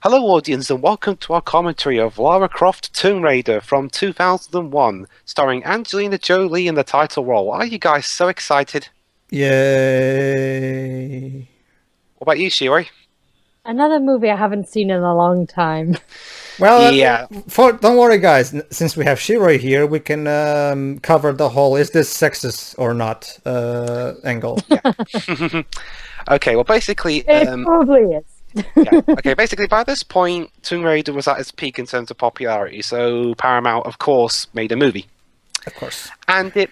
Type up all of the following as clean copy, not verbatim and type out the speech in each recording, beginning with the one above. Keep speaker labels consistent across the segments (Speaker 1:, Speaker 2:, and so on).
Speaker 1: Hello, audience, and welcome to our commentary of Lara Croft Tomb Raider from 2001, starring Angelina Jolie in the title role. Are you guys so excited?
Speaker 2: Yay.
Speaker 1: What about you, Shiroi?
Speaker 3: Another movie I haven't seen in a long time.
Speaker 2: Well,
Speaker 1: Yeah.
Speaker 2: don't worry, guys. Since we have Shiroi here, we can cover the whole "is this sexist or not" angle.
Speaker 1: Yeah. Okay, well, basically,
Speaker 3: It probably is.
Speaker 1: yeah. Okay, basically, by this point, Tomb Raider was at its peak in terms of popularity, so Paramount, of course, made a movie.
Speaker 2: Of course.
Speaker 1: And it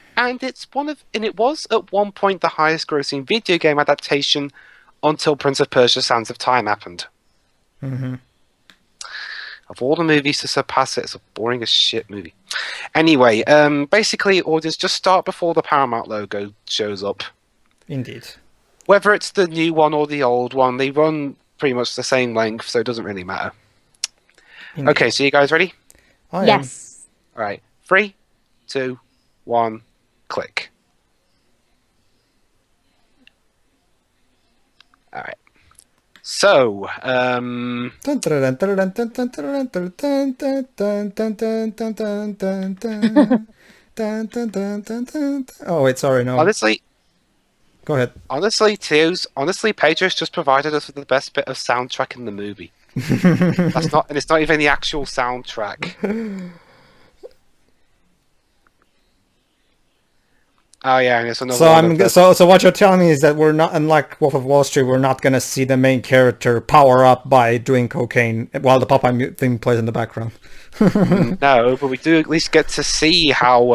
Speaker 1: was at one point the highest grossing video game adaptation until Prince of Persia: Sands of Time happened.
Speaker 2: Mm-hmm.
Speaker 1: Of all the movies to surpass it, it's a boring as shit movie. Anyway, basically, audience, just start before the Paramount logo shows up.
Speaker 2: Indeed.
Speaker 1: Whether it's the new one or the old one, they run pretty much the same length, so it doesn't really matter.
Speaker 2: Indeed.
Speaker 1: Okay, so you guys ready?
Speaker 2: I am.
Speaker 3: Yes.
Speaker 1: All right, 3, 2, 1, click. All right. So,
Speaker 2: Oh wait, sorry, no.
Speaker 1: honestly,
Speaker 2: Go ahead.
Speaker 1: Pedro's just provided us with the best bit of soundtrack in the movie. And it's not even the actual soundtrack. Oh yeah, and it's another
Speaker 2: So
Speaker 1: one of the-
Speaker 2: so what you're telling me is that we're not, unlike Wolf of Wall Street, we're not gonna see the main character power up by doing cocaine while the Popeye theme plays in the background.
Speaker 1: No, but we do at least get to see how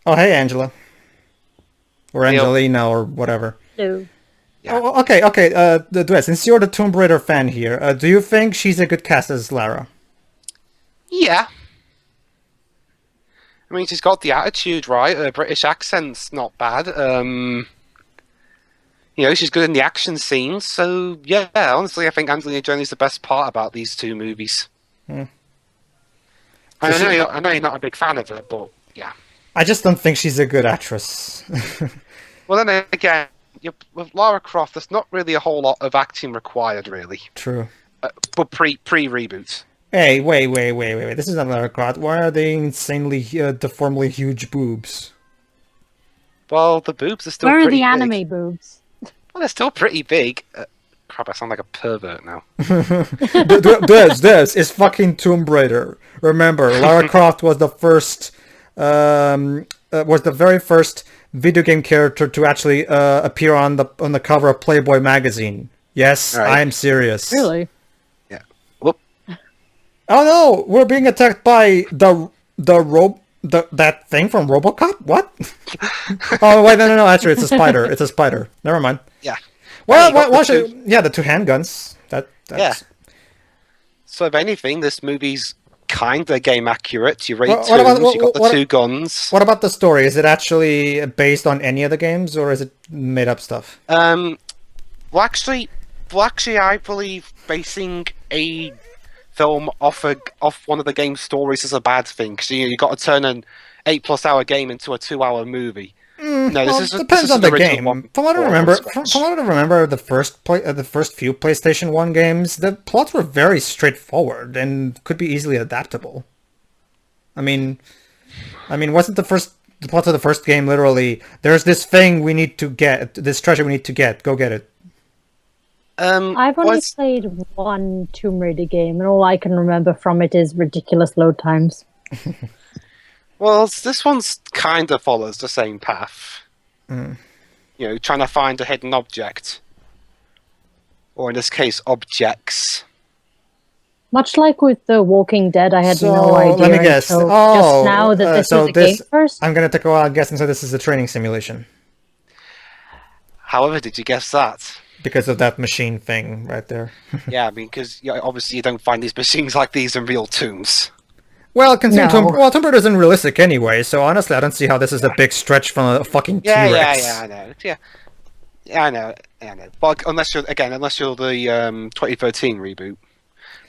Speaker 2: Oh, hey, Angela. Or
Speaker 1: Neil.
Speaker 2: Angelina, or whatever.
Speaker 3: No.
Speaker 1: Yeah.
Speaker 2: Oh, okay. Dwibs, since you're the Tomb Raider fan here, do you think she's a good cast as Lara?
Speaker 1: yeah. I mean, she's got the attitude right. Her British accent's not bad. She's good in the action scenes. So yeah, honestly, I think Angelina Jolie's the best part about these two movies.
Speaker 2: Hmm.
Speaker 1: And
Speaker 2: So
Speaker 1: I know you're not a big fan of it, but yeah.
Speaker 2: I just don't think she's a good actress.
Speaker 1: Well, then again, with Lara Croft, there's not really a whole lot of acting required, really.
Speaker 2: True.
Speaker 1: But pre-reboot.
Speaker 2: Hey, wait. This is not Lara Croft. Why are they insanely, deformedly huge boobs?
Speaker 1: Well, the boobs are still
Speaker 3: Where are
Speaker 1: pretty
Speaker 3: the
Speaker 1: big.
Speaker 3: anime boobs?
Speaker 1: Well, they're still pretty big. Crap, I sound like a pervert now.
Speaker 2: This is fucking Tomb Raider. Remember, Lara Croft was the first, was the very first video game character to actually appear on the cover of Playboy magazine. Yes,
Speaker 1: Right.
Speaker 2: I am serious.
Speaker 3: Really?
Speaker 1: Yeah. Whoop.
Speaker 2: Oh no, we're being attacked by that thing from RoboCop. What? Oh wait, no. Actually, it's a spider. It's a spider. Never mind.
Speaker 1: Yeah.
Speaker 2: Well,
Speaker 1: you got
Speaker 2: why
Speaker 1: the
Speaker 2: should? Yeah, the two handguns. That's...
Speaker 1: Yeah. So if anything, this movie's kind of game accurate. You rate
Speaker 2: What
Speaker 1: twos,
Speaker 2: about-
Speaker 1: you got the
Speaker 2: what-
Speaker 1: two guns.
Speaker 2: What about the story? Is it actually based on any of the games, or is it made up stuff?
Speaker 1: Well, actually, I believe basing a film off one of the game stories is a bad thing. Because you got to turn an 8+ hour game into a 2-hour movie. No,
Speaker 2: Well,
Speaker 1: this
Speaker 2: depends
Speaker 1: is
Speaker 2: on
Speaker 1: an
Speaker 2: the
Speaker 1: original
Speaker 2: game.
Speaker 1: one
Speaker 2: From what I
Speaker 1: from
Speaker 2: remember,
Speaker 1: scratch.
Speaker 2: from what I remember, the first few PlayStation 1 games, the plots were very straightforward and could be easily adaptable. I mean, wasn't the plot of the first game literally, there's this thing we need to get, this treasure we need to get, go get it?
Speaker 3: I've only played one Tomb Raider game, and all I can remember from it is ridiculous load times.
Speaker 1: Well, this one's kind of follows the same path.
Speaker 2: Mm.
Speaker 1: Trying to find a hidden object. Or in this case, objects.
Speaker 3: Much like with The Walking Dead, I had
Speaker 2: So,
Speaker 3: no idea
Speaker 2: let me guess.
Speaker 3: until
Speaker 2: Oh,
Speaker 3: just now that this
Speaker 2: so
Speaker 3: was a game first.
Speaker 2: I'm gonna take a wild guess and say this is a training simulation.
Speaker 1: However, did you guess that?
Speaker 2: Because of that machine thing right there.
Speaker 1: Yeah, I mean, because obviously you don't find these machines like these in real tombs.
Speaker 2: Well, considering
Speaker 3: No.
Speaker 2: Tomb Raider isn't realistic anyway, so honestly, I don't see how this is a big stretch from a fucking
Speaker 1: Yeah,
Speaker 2: T-Rex.
Speaker 1: I know. Yeah, I know. But unless you're the 2013 reboot.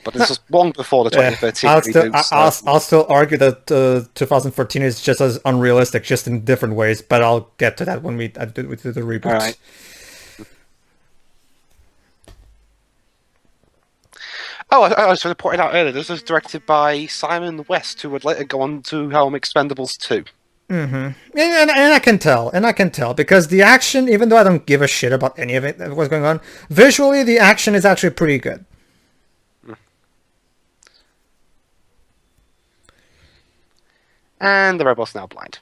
Speaker 1: But this was long before the 2013 reboot.
Speaker 2: I'll still argue that 2014 is just as unrealistic, just in different ways. But I'll get to that when we do the reboot.
Speaker 1: All right. Oh, I was going to point it out earlier. This was directed by Simon West, who would later go on to helm Expendables 2.
Speaker 2: Mm-hmm. And I can tell, because the action, even though I don't give a shit about any of it, what's going on, visually the action is actually pretty good.
Speaker 1: And the robot's now blind.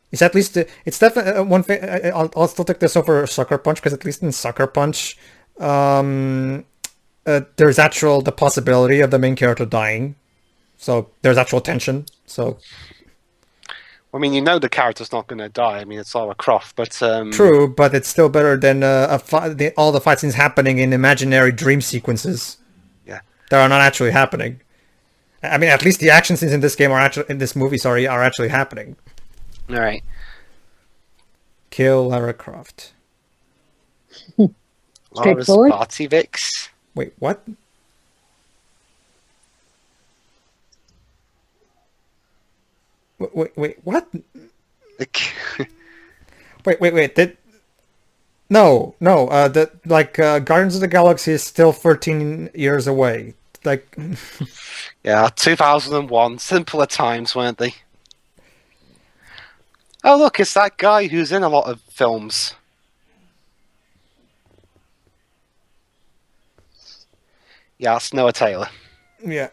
Speaker 2: It's at least it's definitely one thing. I'll still take this over Sucker Punch, because at least in Sucker Punch, there's the possibility of the main character dying, so there's actual tension. So,
Speaker 1: I mean, you know the character's not going to die. I mean, it's Lara Croft, but
Speaker 2: true, but it's still better than all the fight scenes happening in imaginary dream sequences.
Speaker 1: Yeah,
Speaker 2: that are not actually happening. I mean, at least the action scenes in this game are actually happening.
Speaker 1: All right.
Speaker 2: Kill Lara Croft.
Speaker 1: Lara's Party Vix.
Speaker 2: Wait, what? Wait, what? wait. No. Guardians of the Galaxy is still 13 years away. Like,
Speaker 1: yeah, 2001. Simpler times, weren't they? Oh, look, it's that guy who's in a lot of films. Yeah, it's Noah Taylor.
Speaker 2: Yeah.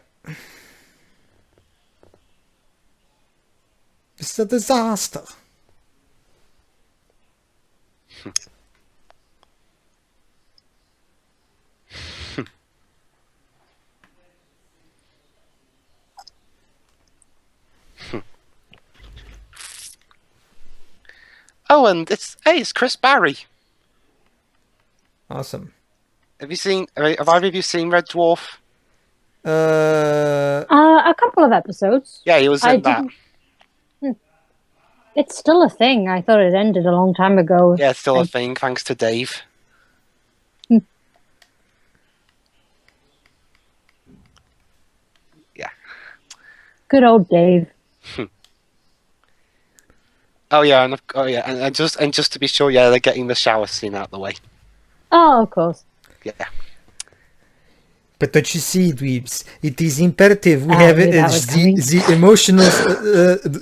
Speaker 2: It's a disaster.
Speaker 1: Oh, and it's Chris Barry.
Speaker 2: Awesome.
Speaker 1: Have either of you seen Red Dwarf?
Speaker 3: A couple of episodes.
Speaker 1: Yeah, he was in that.
Speaker 3: It's still a thing. I thought it ended a long time ago.
Speaker 1: Yeah, it's still a thing, thanks to Dave. Yeah.
Speaker 3: Good old Dave.
Speaker 1: and just to be sure, yeah, they're getting the shower scene out of the way.
Speaker 3: Oh, of course.
Speaker 1: Yeah.
Speaker 2: But don't you see, Dwibs? It is imperative we have the emotional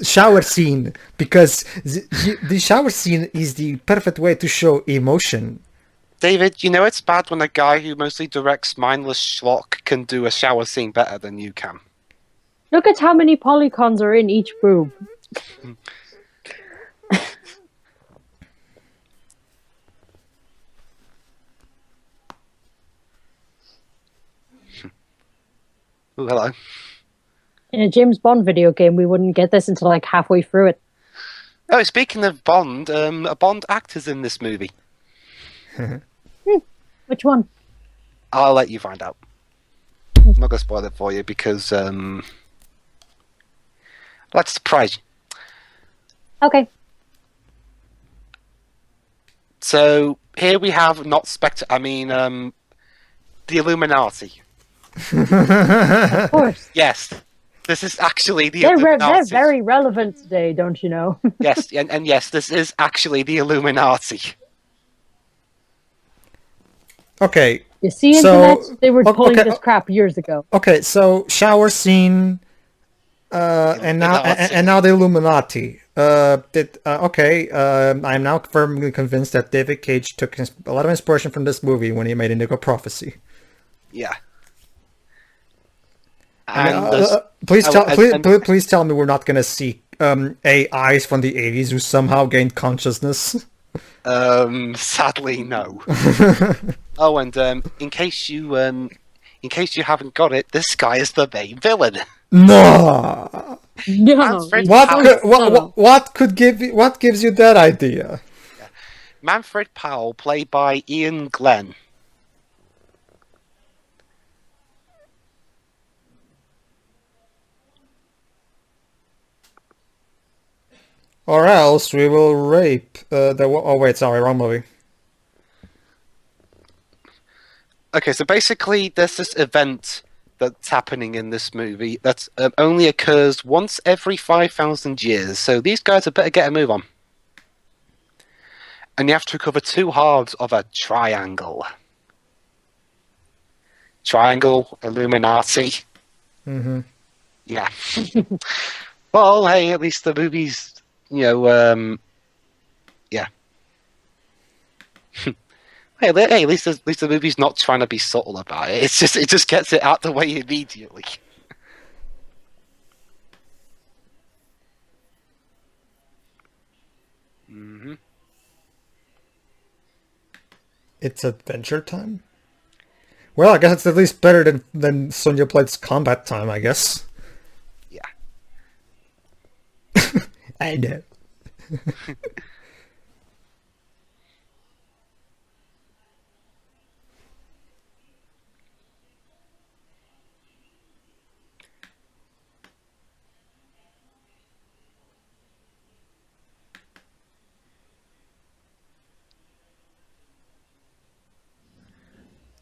Speaker 2: shower scene, because the shower scene is the perfect way to show emotion.
Speaker 1: David, you know it's bad when a guy who mostly directs mindless schlock can do a shower scene better than you can.
Speaker 3: Look at how many polygons are in each boob.
Speaker 1: Ooh, hello.
Speaker 3: In a James Bond video game, we wouldn't get this until like halfway through it.
Speaker 1: Oh, speaking of Bond, a Bond actor's in this movie.
Speaker 3: Which one?
Speaker 1: I'll let you find out. I'm not going to spoil it for you because let's surprise you.
Speaker 3: Okay.
Speaker 1: So here we have the Illuminati.
Speaker 3: Of course.
Speaker 1: Yes, this is actually the
Speaker 3: Illuminati. They're very relevant today, don't you know?
Speaker 1: Yes, and yes, this is actually the Illuminati.
Speaker 2: Okay.
Speaker 3: You see, Internet, they were pulling this crap years ago.
Speaker 2: Okay, so shower scene, and now the Illuminati. I'm now firmly convinced that David Cage took a lot of inspiration from this movie when he made Indigo Prophecy.
Speaker 1: Yeah.
Speaker 2: Please tell me we're not going to see AIs from the 80s who somehow gained consciousness.
Speaker 1: Sadly, no. Oh, and in case you haven't got it, this guy is the main villain.
Speaker 2: No.
Speaker 3: No.
Speaker 2: What gives you that idea?
Speaker 1: Yeah. Manfred Powell, played by Ian Glenn.
Speaker 2: Or else we will rape oh wait, sorry, wrong movie.
Speaker 1: Okay, so basically there's this event that's happening in this movie that only occurs once every 5,000 years, so these guys had better get a move on. And you have to recover 2 halves of a triangle. Triangle, Illuminati.
Speaker 2: Mm-hmm.
Speaker 1: Yeah. Well, hey, at least the movie's, yeah. Hey, at least the movie's not trying to be subtle about it. It just gets it out the way immediately. Mm-hmm.
Speaker 2: It's adventure time? Well, I guess it's at least better than Sonya Blade's combat time, I guess.
Speaker 1: Yeah.
Speaker 2: I know.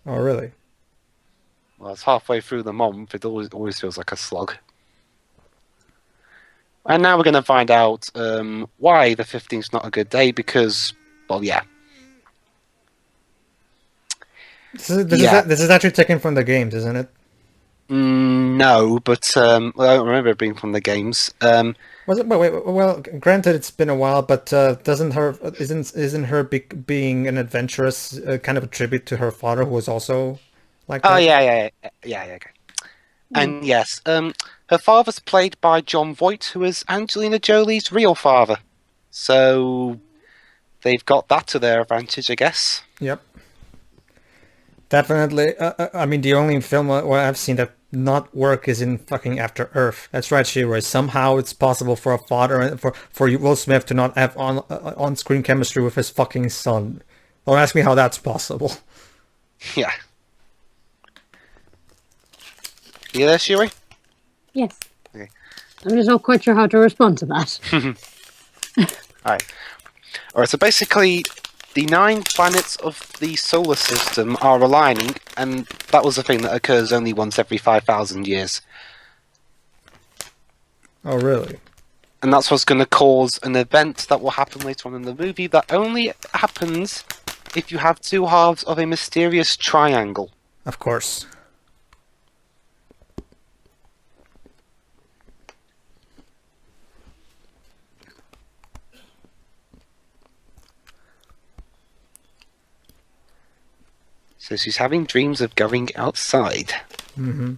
Speaker 2: Oh, really?
Speaker 1: Well, it's halfway through the month. It always feels like a slog. And now we're going to find out why the 15th is not a good day, because, well, yeah.
Speaker 2: This is actually taken from the games, isn't it?
Speaker 1: No, but I don't remember it being from the games.
Speaker 2: Was it? Well, granted, it's been a while, but isn't her being an adventuress kind of a tribute to her father, who was also like that?
Speaker 1: Oh, yeah, okay. And yes, her father's played by Jon Voight, who is Angelina Jolie's real father. So they've got that to their advantage, I guess.
Speaker 2: Yep. Definitely. I mean, the only film where I've seen that not work is in fucking After Earth. That's right, Shiroi. Somehow it's possible for a father for Will Smith to not have on-screen chemistry with his fucking son. Don't ask me how that's possible.
Speaker 1: Yeah. You there, Shiroi?
Speaker 3: Yes.
Speaker 1: Okay.
Speaker 3: I'm just not quite sure how to respond to that.
Speaker 1: Alright, so basically, the 9 planets of the solar system are aligning, and that was a thing that occurs only once every 5,000 years.
Speaker 2: Oh, really?
Speaker 1: And that's what's going to cause an event that will happen later on in the movie that only happens if you have 2 halves of a mysterious triangle.
Speaker 2: Of course.
Speaker 1: So she's having dreams of going outside.
Speaker 2: Mm-hmm.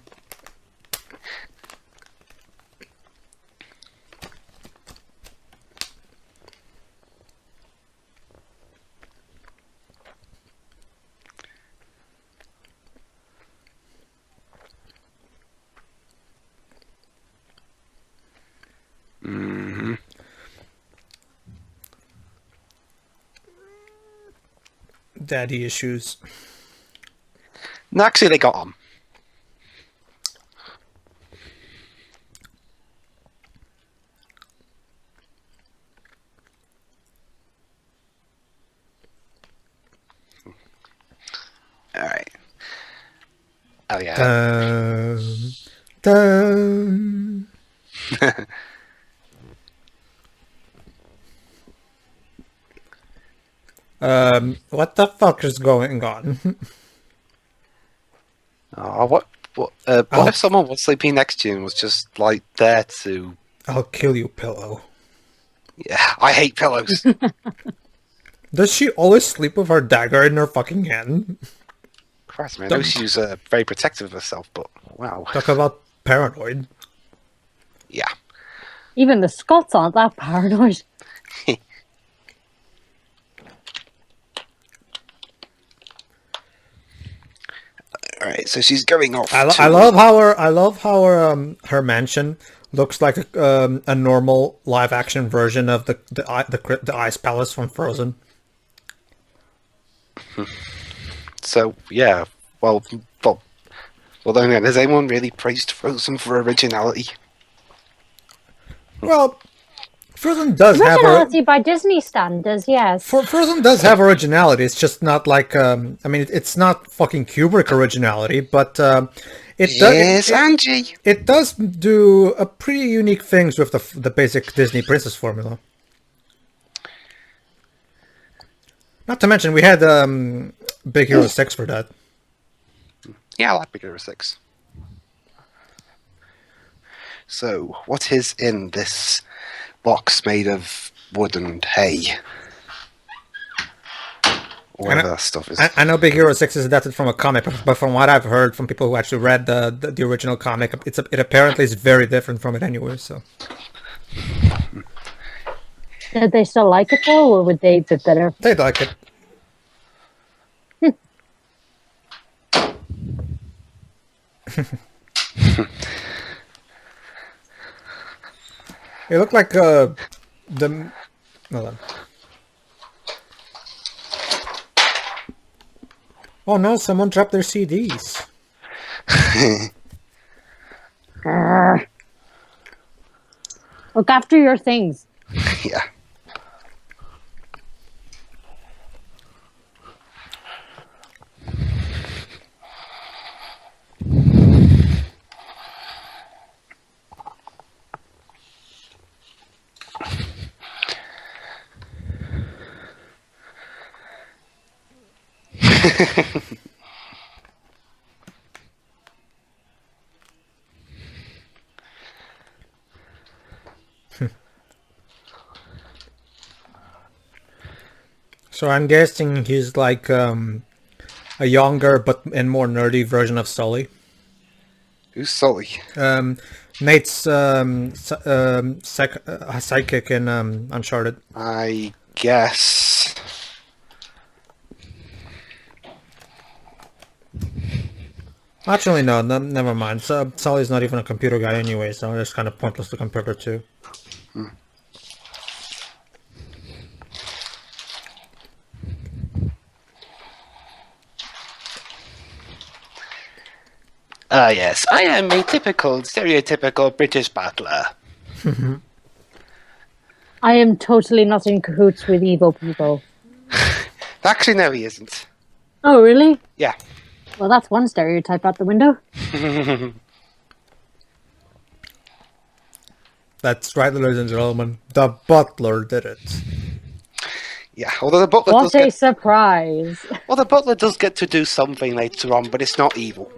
Speaker 1: Mm-hmm.
Speaker 2: Daddy issues.
Speaker 1: No, actually, they got on. Alright. Oh, yeah.
Speaker 2: Dun. What the fuck is going on?
Speaker 1: Oh, what if someone was sleeping next to you and was just, like, there to...
Speaker 2: I'll kill you, pillow.
Speaker 1: Yeah, I hate pillows.
Speaker 2: Does she always sleep with her dagger in her fucking hand?
Speaker 1: Christ, man, I know she's very protective of herself, but wow.
Speaker 2: Talk about paranoid.
Speaker 1: Yeah.
Speaker 3: Even the Scots aren't that paranoid.
Speaker 1: Alright, so she's going off.
Speaker 2: I love how her mansion looks like a normal live action version of the ice palace from Frozen.
Speaker 1: So yeah, well, then has anyone really praised Frozen for originality?
Speaker 2: Well, Frozen does
Speaker 3: originality by Disney standards, yes.
Speaker 2: Frozen does have originality. It's just not like I mean, it's not fucking Kubrick originality, but it does do a pretty unique things with the basic Disney princess formula. Not to mention, we had Big Hero 6 for that.
Speaker 1: Yeah, I like Big Hero 6. So, what is in this box made of wood and hay? Whatever that stuff is.
Speaker 2: I know Big Hero 6 is adapted from a comic, but from what I've heard from people who actually read the original comic, it apparently is very different from it anyway, so...
Speaker 3: Did they still like it though, or would they be better?
Speaker 2: They'd like it. It looked like the... Hold on. Oh no, someone dropped their CDs.
Speaker 3: Look after your things.
Speaker 1: Yeah.
Speaker 2: So I'm guessing he's like a younger and more nerdy version of Sully.
Speaker 1: Who's Sully?
Speaker 2: Nate's sidekick in Uncharted.
Speaker 1: I guess.
Speaker 2: Actually, no, never mind. So, Sully's not even a computer guy anyway, so it's kind of pointless to compare the two.
Speaker 1: Yes, I am a stereotypical British battler.
Speaker 3: I am totally not in cahoots with evil people.
Speaker 1: Actually, no, he isn't.
Speaker 3: Oh, really?
Speaker 1: Yeah.
Speaker 3: Well, that's one stereotype out the window.
Speaker 2: That's right, ladies and gentlemen. The butler did it.
Speaker 1: Yeah, although the butler
Speaker 3: What a surprise.
Speaker 1: Well, the butler does get to do something later on, but it's not evil.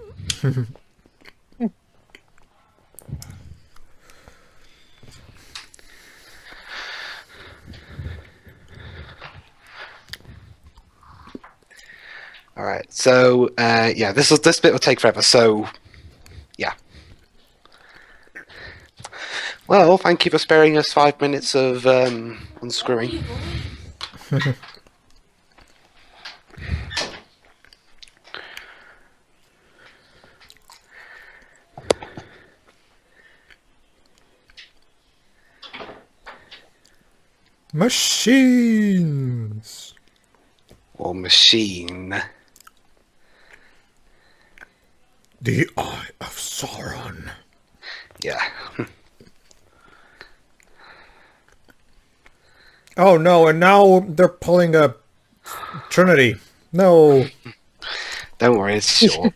Speaker 1: Alright, so, yeah, this bit will take forever, so, yeah. Well, thank you for sparing us 5 minutes of unscrewing.
Speaker 2: Machines!
Speaker 1: Or machine.
Speaker 2: The Eye of Sauron.
Speaker 1: Yeah.
Speaker 2: Oh no, and now they're pulling a Trinity. No.
Speaker 1: Don't worry, it's short.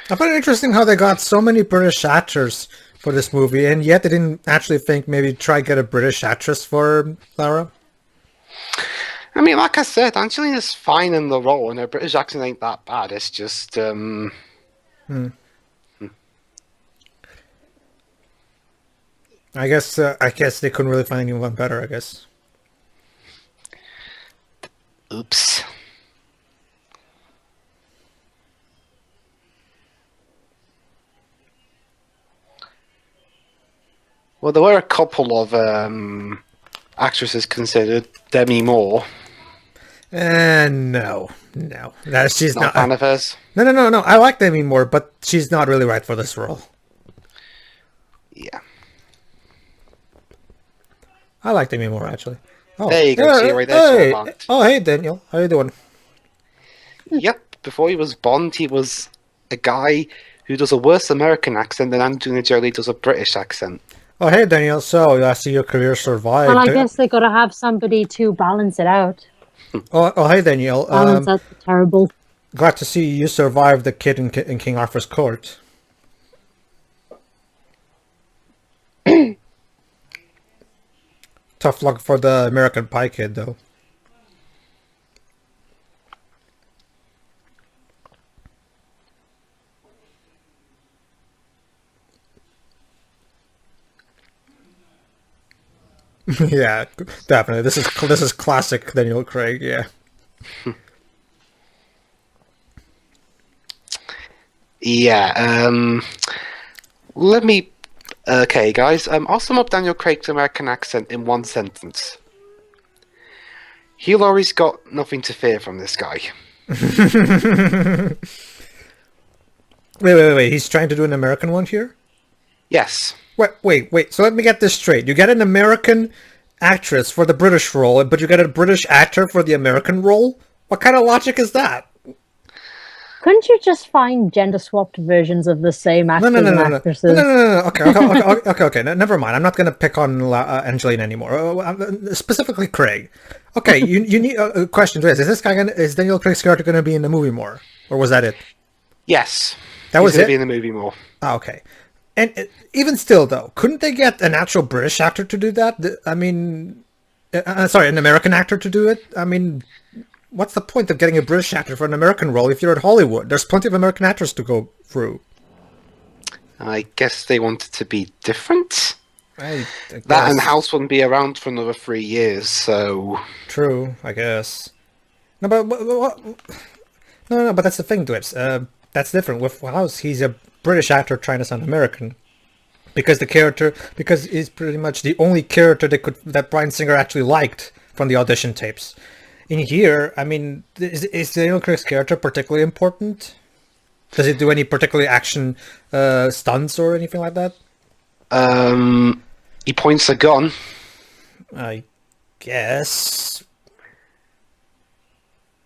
Speaker 2: I find it interesting how they got so many British actors for this movie, and yet they didn't actually think maybe try get a British actress for Lara.
Speaker 1: I mean, like I said, Angelina's fine in the role, and her British accent ain't that bad. It's just,
Speaker 2: I guess they couldn't really find anyone better, I guess.
Speaker 1: Oops. Well, there were a couple of actresses considered. Demi Moore.
Speaker 2: No, she's not.
Speaker 1: Not a fan of hers.
Speaker 2: No. I like Demi Moore, but she's not really right for this role.
Speaker 1: Yeah.
Speaker 2: I like Demi Moore actually. Oh,
Speaker 1: there you go. See right there.
Speaker 2: Hey. Oh, hey Daniel, how you doing?
Speaker 1: Yep. Before he was Bond, he was a guy who does a worse American accent than Angelina Jolie does a British accent.
Speaker 2: Oh, hey Daniel. So I see your career survived.
Speaker 3: Well, I guess they got to have somebody to balance it out.
Speaker 2: Oh, hey Daniel.
Speaker 3: Balance out the terrible.
Speaker 2: Glad to see you survived the kid in King Arthur's court. tough luck for the American Pie kid, though. Yeah, definitely. This is classic Daniel Craig. Yeah.
Speaker 1: Yeah. Let me. Okay, guys. I'll sum up Daniel Craig's American accent in one sentence. Hugh Laurie's got nothing to fear from this guy.
Speaker 2: Wait. He's trying to do an American one here?
Speaker 1: Yes.
Speaker 2: Wait. So let me get this straight. You get an American actress for the British role, but you get a British actor for the American role? What kind of logic is that?
Speaker 3: Couldn't you just find gender-swapped versions of the same actors and actresses?
Speaker 2: No. Okay. Never mind. I'm not going to pick on Angelina anymore. Specifically Craig. Okay, you need a question to ask. Is Daniel Craig's character going to be in the movie more? Or was that it?
Speaker 1: Yes.
Speaker 2: That was it?
Speaker 1: He's going to be in the movie more.
Speaker 2: Oh, okay. And even still, though, couldn't they get an actual British actor to do that? I mean, sorry, an American actor to do it? I mean, what's the point of getting a British actor for an American role if you're at Hollywood? There's plenty of American actors to go through.
Speaker 1: I guess they wanted to be different.
Speaker 2: I
Speaker 1: that and House wouldn't be around for another 3 years, so...
Speaker 2: True, I guess. No, but no, but that's the thing, Dwibs. That's different. With House, he's a British actor trying to sound American. Because he's pretty much the only character that Bryan Singer actually liked from the audition tapes. In here, I mean, is Daniel Craig's character particularly important? Does he do any particularly action stunts or anything like that?
Speaker 1: He points a gun.
Speaker 2: I guess.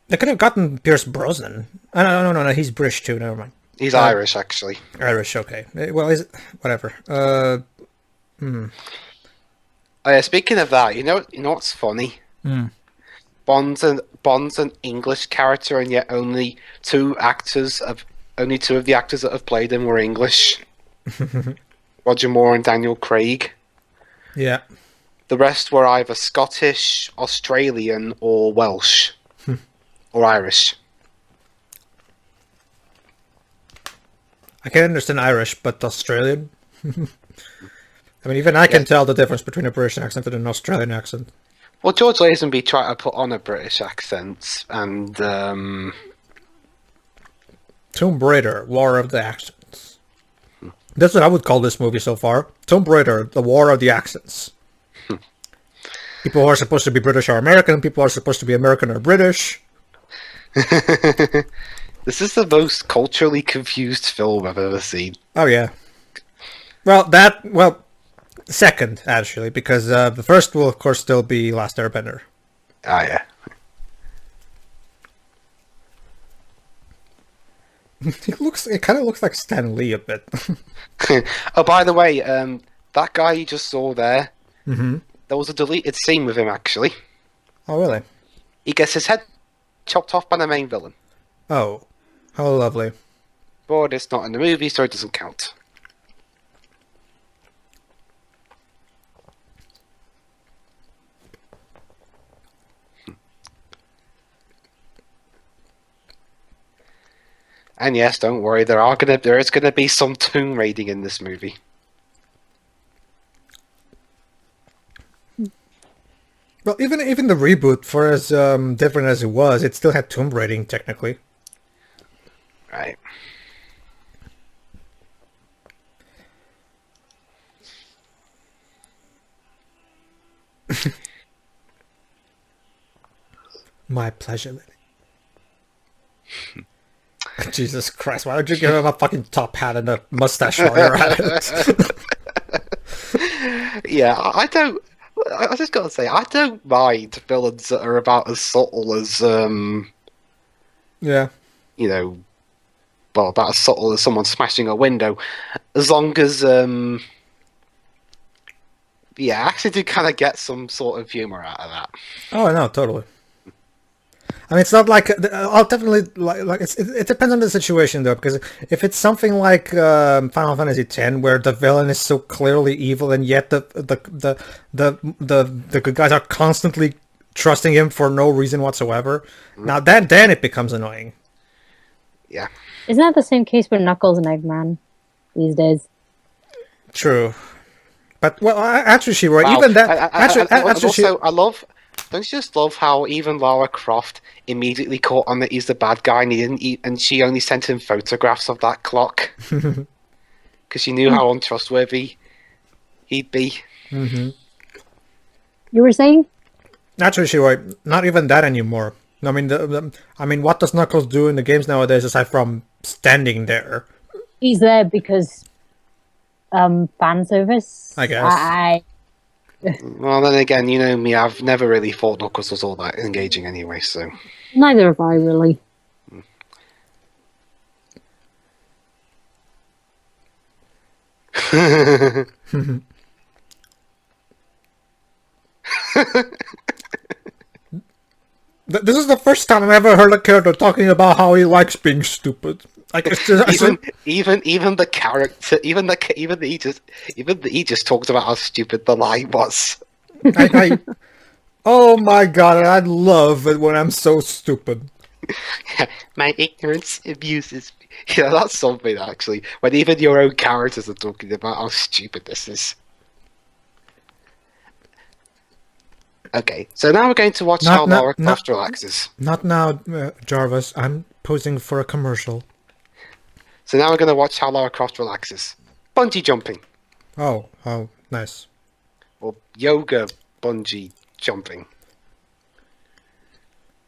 Speaker 2: They could have gotten Pierce Brosnan. No, he's British too, never mind.
Speaker 1: He's Irish, actually.
Speaker 2: Irish, okay. Well, whatever.
Speaker 3: Speaking
Speaker 1: of that, you know what's funny? Bond's an English character, and yet only two of the actors that have played him were English. Roger Moore and Daniel Craig.
Speaker 2: Yeah.
Speaker 1: The rest were either Scottish, Australian, or Welsh. Or Irish.
Speaker 2: I can understand Irish, but Australian? I mean, even I can tell the difference between a British accent and an Australian accent.
Speaker 1: Well, George Lazenby tried to put on a British accent, and...
Speaker 2: Tomb Raider, War of the Accents. That's what I would call this movie so far. Tomb Raider, the War of the Accents. People who are supposed to be British are American, people who are supposed to be American are British.
Speaker 1: This is the most culturally confused film I've ever seen.
Speaker 2: Oh, yeah. Well, second, actually, because the first will, of course, still be Last Airbender.
Speaker 1: Ah, yeah.
Speaker 2: It kind of looks like Stan Lee a bit.
Speaker 1: Oh, by the way, that guy you just saw there, there was a deleted scene with him, actually.
Speaker 2: Oh, really?
Speaker 1: He gets his head chopped off by the main villain.
Speaker 2: Oh, how lovely.
Speaker 1: But it's not in the movie, so it doesn't count. And yes, don't worry, there is gonna be some tomb raiding in this movie.
Speaker 2: Well, even the reboot, for as different as it was, it still had tomb raiding technically.
Speaker 1: Right.
Speaker 2: My pleasure, Lily. Jesus Christ, why don't you give him a fucking top hat and a mustache while you're at it?
Speaker 1: Yeah, I just gotta say, I don't mind villains that are about as subtle as,
Speaker 2: yeah.
Speaker 1: You know, well, about as subtle as someone smashing a window. As long as, yeah, I actually do kind of get some sort of humour out of that.
Speaker 2: Oh, I know, totally. I mean, it's not like I'll definitely like it depends on the situation though, because if it's something like Final Fantasy X, where the villain is so clearly evil and yet the good guys are constantly trusting him for no reason whatsoever, now then it becomes annoying.
Speaker 1: Yeah.
Speaker 3: Isn't that the same case with Knuckles and Eggman these days?
Speaker 2: True. But well, actually, Shiroi,
Speaker 1: Wow.
Speaker 2: even that.
Speaker 1: I love. Don't you just love how even Lara Croft immediately caught on that he's the bad guy, and she only sent him photographs of that clock because she knew how untrustworthy he'd be.
Speaker 2: Mm-hmm.
Speaker 3: You were saying?
Speaker 2: Actually, Shiroi, not even that anymore. I mean, what does Knuckles do in the games nowadays aside from standing there?
Speaker 3: He's there because fan service.
Speaker 2: I guess.
Speaker 1: Well, then again, you know me, I've never really thought Knuckles was all that engaging anyway, so...
Speaker 3: Neither have I, really.
Speaker 2: This is the first time I've ever heard a character talking about how he likes being stupid. Like it's just,
Speaker 1: even the character, even he just talked about how stupid the line was.
Speaker 2: Oh my god, I love it when I'm so stupid.
Speaker 1: My ignorance abuses me. Yeah, that's something actually. When even your own characters are talking about how stupid this is. Okay, so now we're going to watch how Lara Croft relaxes.
Speaker 2: Not now, Jarvis. I'm posing for a commercial.
Speaker 1: So now we're going to watch how Lara Croft relaxes. Bungee jumping.
Speaker 2: Oh, nice.
Speaker 1: Or yoga bungee jumping.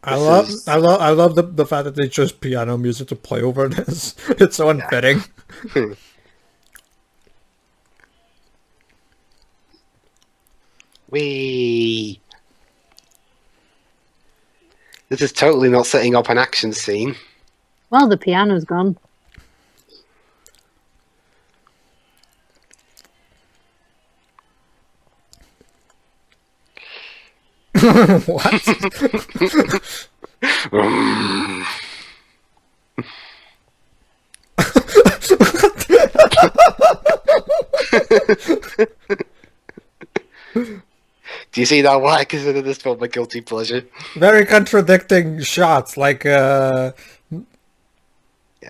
Speaker 2: I love the fact that they chose piano music to play over this. It's so unfitting.
Speaker 1: Yeah. Whee! This is totally not setting up an action scene.
Speaker 3: Well, the piano's gone.
Speaker 2: What?
Speaker 1: Do you see now why I consider this film a guilty pleasure?
Speaker 2: Very contradicting shots, like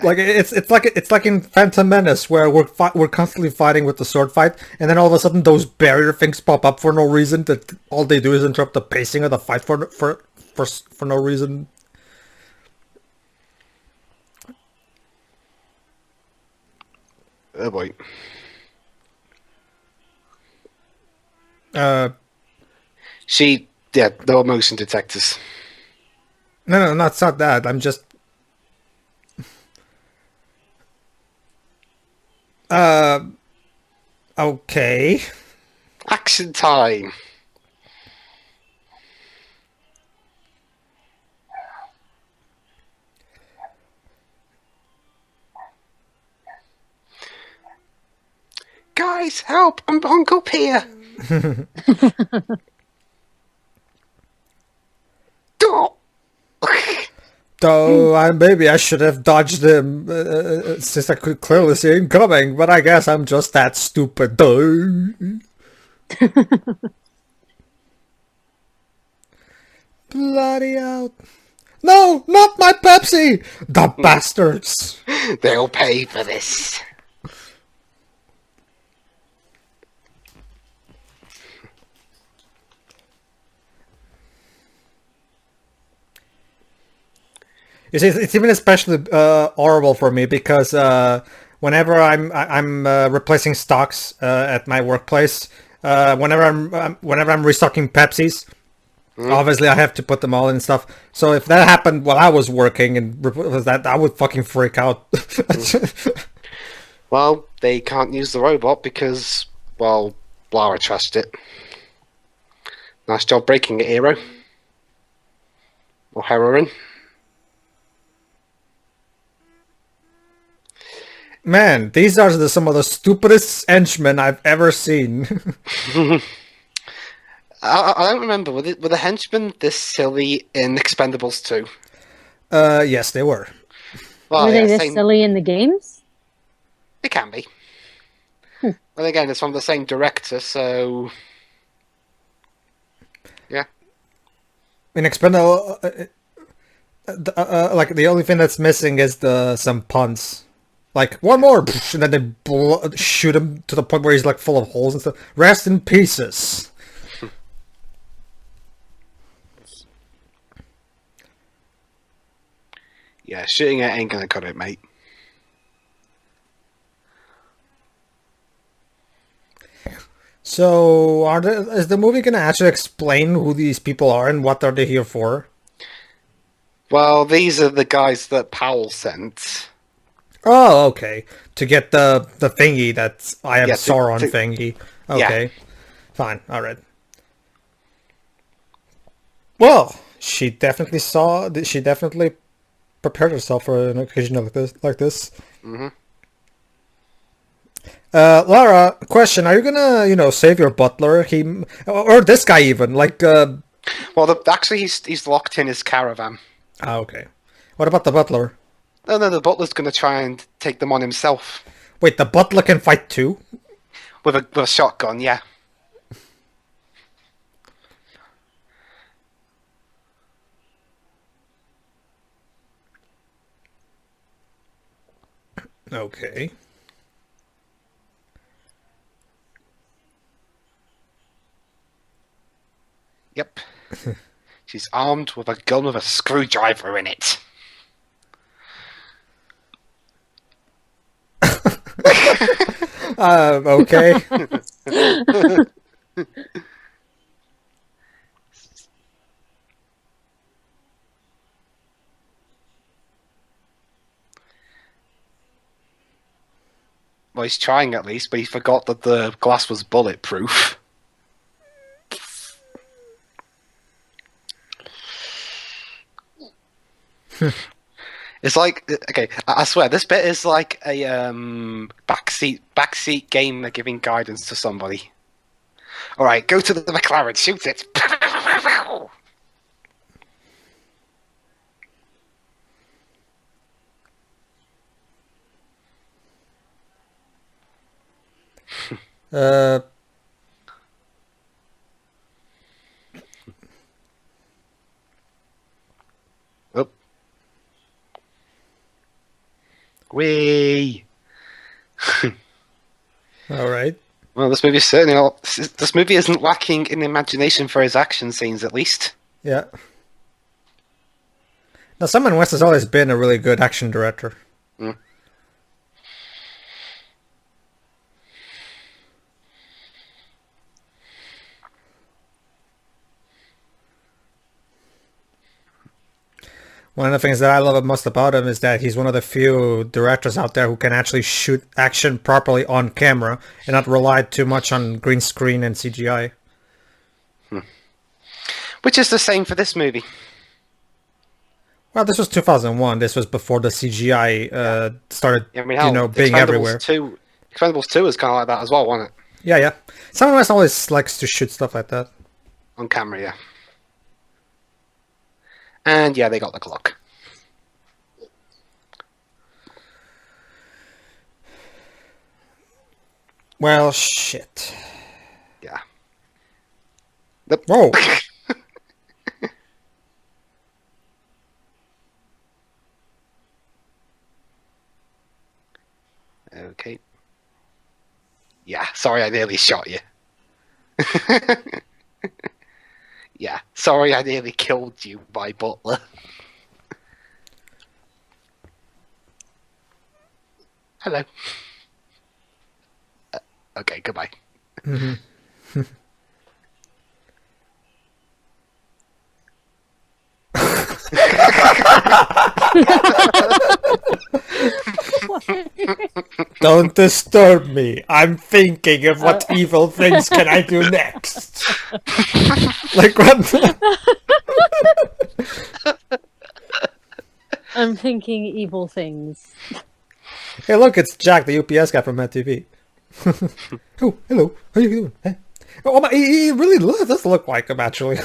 Speaker 2: like it's like in Phantom Menace where we're constantly fighting with the sword fight, and then all of a sudden those barrier things pop up for no reason. That all they do is interrupt the pacing of the fight for no reason.
Speaker 1: Oh boy. There were motion detectors.
Speaker 2: No, it's not that. I'm just... Okay.
Speaker 1: Action time. Guys, help! I'm Uncle Peter!
Speaker 2: Maybe I should have dodged him since I could clearly see him coming, but I guess I'm just that stupid. Bloody out. No, not my Pepsi! The bastards!
Speaker 1: They'll pay for this.
Speaker 2: You see, it's even especially horrible for me because whenever I'm replacing stocks at my workplace, whenever I'm restocking Pepsis, obviously I have to put them all in stuff. So if that happened while I was working and that, I would fucking freak out.
Speaker 1: Well, they can't use the robot because, well, Lara trusted it. Nice job breaking it, hero. Or heroine.
Speaker 2: Man, these are some of the stupidest henchmen I've ever seen.
Speaker 1: I don't remember. Were the henchmen this silly in Expendables 2?
Speaker 2: Yes, they were.
Speaker 1: Well,
Speaker 3: Were they
Speaker 1: yeah,
Speaker 3: this silly in the games?
Speaker 1: It can be. But again, it's from the same director, so yeah.
Speaker 2: In Expendable, like the only thing that's missing is some puns. Like one more, and then they shoot him to the point where he's like full of holes and stuff. Rest in pieces.
Speaker 1: Yeah, shooting it ain't gonna cut it, mate.
Speaker 2: So, is the movie gonna actually explain who these people are and what are they here for?
Speaker 1: Well, these are the guys that Powell sent.
Speaker 2: Oh, okay. To get the thingy that's I am Sauron thingy. Okay. Yeah. Fine. Alright. Well, she definitely prepared herself for an occasion like this.
Speaker 1: Mm-hmm.
Speaker 2: Lara, question: are you gonna, save your butler? Or this guy even
Speaker 1: Well, actually, he's locked in his caravan.
Speaker 2: Ah, okay. What about the butler?
Speaker 1: No, the butler's gonna try and take them on himself.
Speaker 2: Wait, the butler can fight too?
Speaker 1: With a shotgun, yeah.
Speaker 2: Okay.
Speaker 1: Yep. She's armed with a gun with a screwdriver in it.
Speaker 2: Okay.
Speaker 1: Well, he's trying at least, but he forgot that the glass was bulletproof. It's like, okay, I swear, this bit is like a backseat game giving guidance to somebody. Alright, go to the McLaren, shoot it! Oh. Whee!
Speaker 2: Alright.
Speaker 1: Well, this movie isn't lacking in imagination for his action scenes, at least.
Speaker 2: Yeah. Now, Simon West has always been a really good action director.
Speaker 1: Mm.
Speaker 2: One of the things that I love most about him is that he's one of the few directors out there who can actually shoot action properly on camera and not rely too much on green screen and CGI.
Speaker 1: Which is the same for this movie.
Speaker 2: Well, this was 2001. This was before the CGI started, being everywhere.
Speaker 1: Expendables 2 is kind of like that as well, wasn't it?
Speaker 2: Yeah. Simon West always likes to shoot stuff like that.
Speaker 1: On camera, yeah. And yeah, they got the clock.
Speaker 2: Well, shit.
Speaker 1: Yeah.
Speaker 2: Whoa!
Speaker 1: Okay. Yeah, sorry I nearly shot you. Yeah, sorry I nearly killed you, my butler. Hello. Okay, goodbye.
Speaker 2: Mm-hmm. Don't disturb me. I'm thinking of what evil things can I do next. Like what?
Speaker 3: I'm thinking evil things.
Speaker 2: Hey, look, it's Jack, the UPS guy from Mad TV. Oh, hello. How are you doing? Oh my, he really does look like him, actually.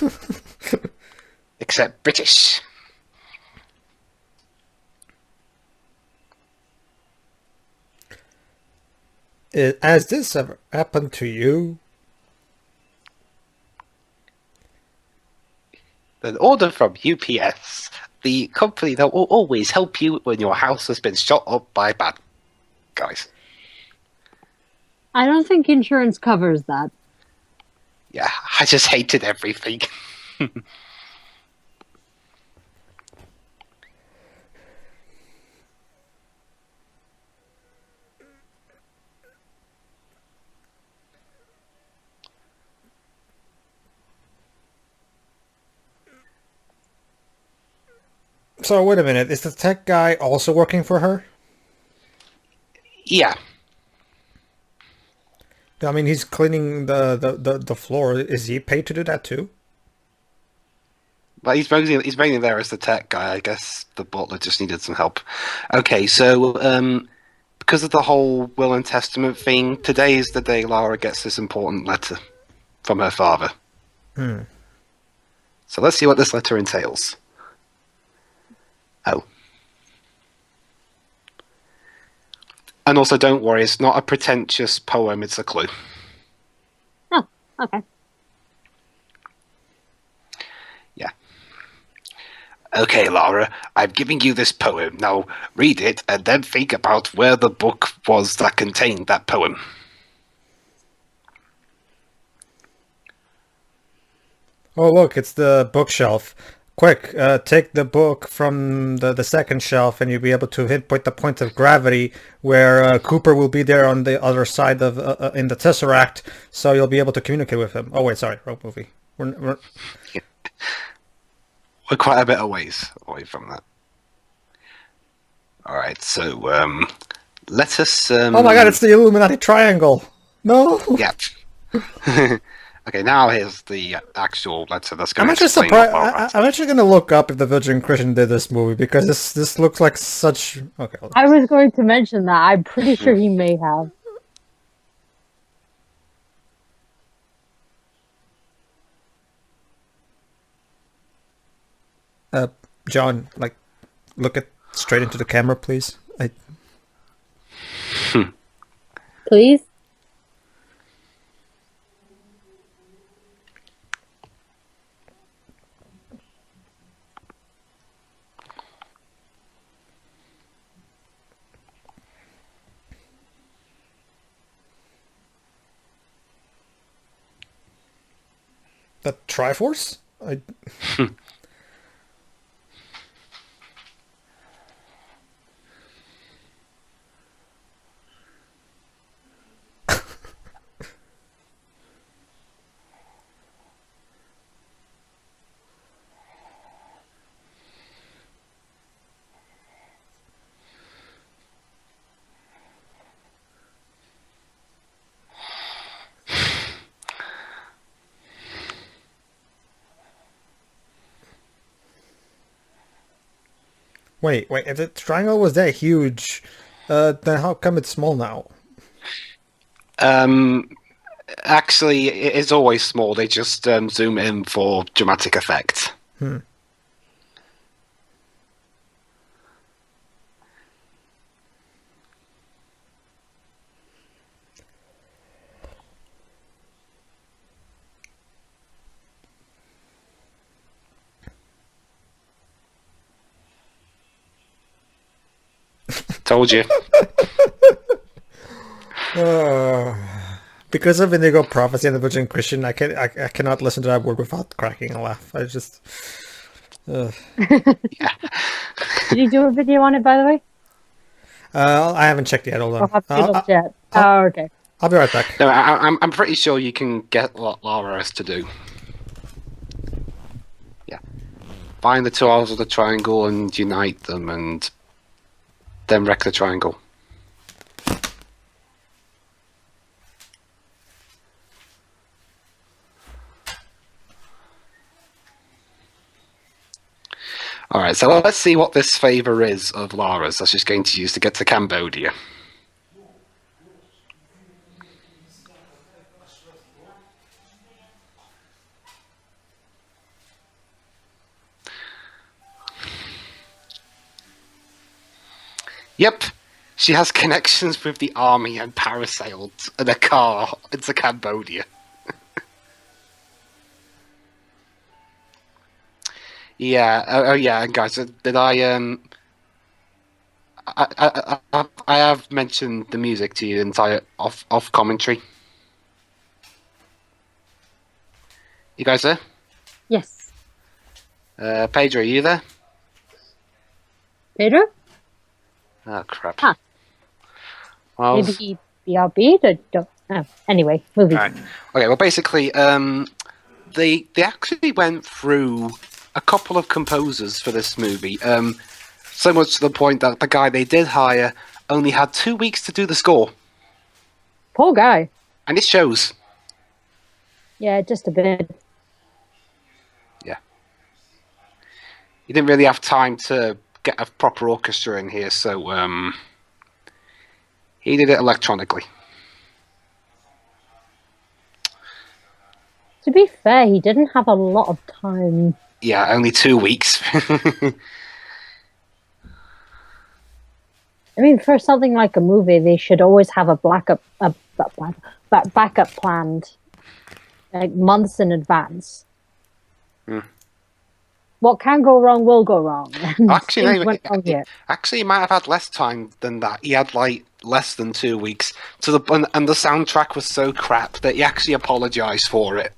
Speaker 1: Except British.
Speaker 2: Has this ever happened to you?
Speaker 1: An order from UPS, the company that will always help you when your house has been shot up by bad guys.
Speaker 3: I don't think insurance covers that.
Speaker 1: Yeah, I just hated everything.
Speaker 2: So wait a minute, is the tech guy also working for her?
Speaker 1: Yeah.
Speaker 2: I mean, he's cleaning the floor. Is he paid to do that too?
Speaker 1: But he's mainly there as the tech guy. I guess the butler just needed some help. Okay, so because of the whole will and testament thing, today is the day Lara gets this important letter from her father. So let's see what this letter entails. Oh. And also, don't worry, it's not a pretentious poem, it's a clue.
Speaker 3: Oh, okay.
Speaker 1: Yeah. Okay, Lara, I'm giving you this poem. Now, read it, and then think about where the book was that contained that poem.
Speaker 2: Oh, look, it's the bookshelf. Quick, take the book from the second shelf and you'll be able to pinpoint the point of gravity where Cooper will be there on the other side of in the Tesseract, so you'll be able to communicate with him. Oh, wait, sorry, wrong movie. We're
Speaker 1: quite a bit of ways away from that. Alright, so, let us...
Speaker 2: Oh my god, it's the Illuminati Triangle! No!
Speaker 1: Yep. Okay, now here's the actual letter that's going
Speaker 2: I'm
Speaker 1: to
Speaker 2: actually
Speaker 1: explain
Speaker 2: surprised. I'm actually going to look up if the Virgin Christian did this movie because this looks like such. Okay.
Speaker 3: I was going to mention that. I'm pretty sure he may have.
Speaker 2: John, like, look straight into the camera, please.
Speaker 3: Please.
Speaker 2: The Triforce? Wait, if the triangle was that huge, then how come it's small now?
Speaker 1: Actually, it is always small. They just zoom in for dramatic effect. Told you.
Speaker 2: Because of Indigo Prophecy and the Virgin Christian, I cannot listen to that word without cracking a laugh. I just.
Speaker 1: Yeah.
Speaker 3: Did you do a video on it, by the way?
Speaker 2: I haven't checked yet. Hold on.
Speaker 3: Or have you looked yet? Oh, okay.
Speaker 2: I'll be right back.
Speaker 1: No, I'm pretty sure you can get what Lara has to do. Yeah. Find the two halves of the triangle and unite them, and then wreck the triangle. Alright, so let's see what this favour is of Lara's that she's going to use to get to Cambodia. Yep. She has connections with the army and parasailed in a car into Cambodia. Yeah. Oh, yeah. And guys, did I have mentioned the music to you the entire off commentary. You guys there?
Speaker 3: Yes.
Speaker 1: Pedro, are you there?
Speaker 3: Pedro?
Speaker 1: Oh crap.
Speaker 3: Huh.
Speaker 1: Well,
Speaker 3: Maybe he BRB'd or don't know. Anyway, movie.
Speaker 1: right. Okay, well basically, they actually went through a couple of composers for this movie. So much to the point that the guy they did hire only had 2 weeks to do the score.
Speaker 3: Poor guy.
Speaker 1: And it shows.
Speaker 3: Yeah, just a bit.
Speaker 1: Yeah. He didn't really have time to get a proper orchestra in here, so he did it electronically.
Speaker 3: To be fair, he didn't have a lot of time.
Speaker 1: Yeah, only 2 weeks.
Speaker 3: I mean, for something like a movie, they should always have a backup planned, like months in advance. What can go wrong will go wrong.
Speaker 1: Actually, he might have had less time than that. He had like less than 2 weeks. And the soundtrack was so crap that he actually apologized for it.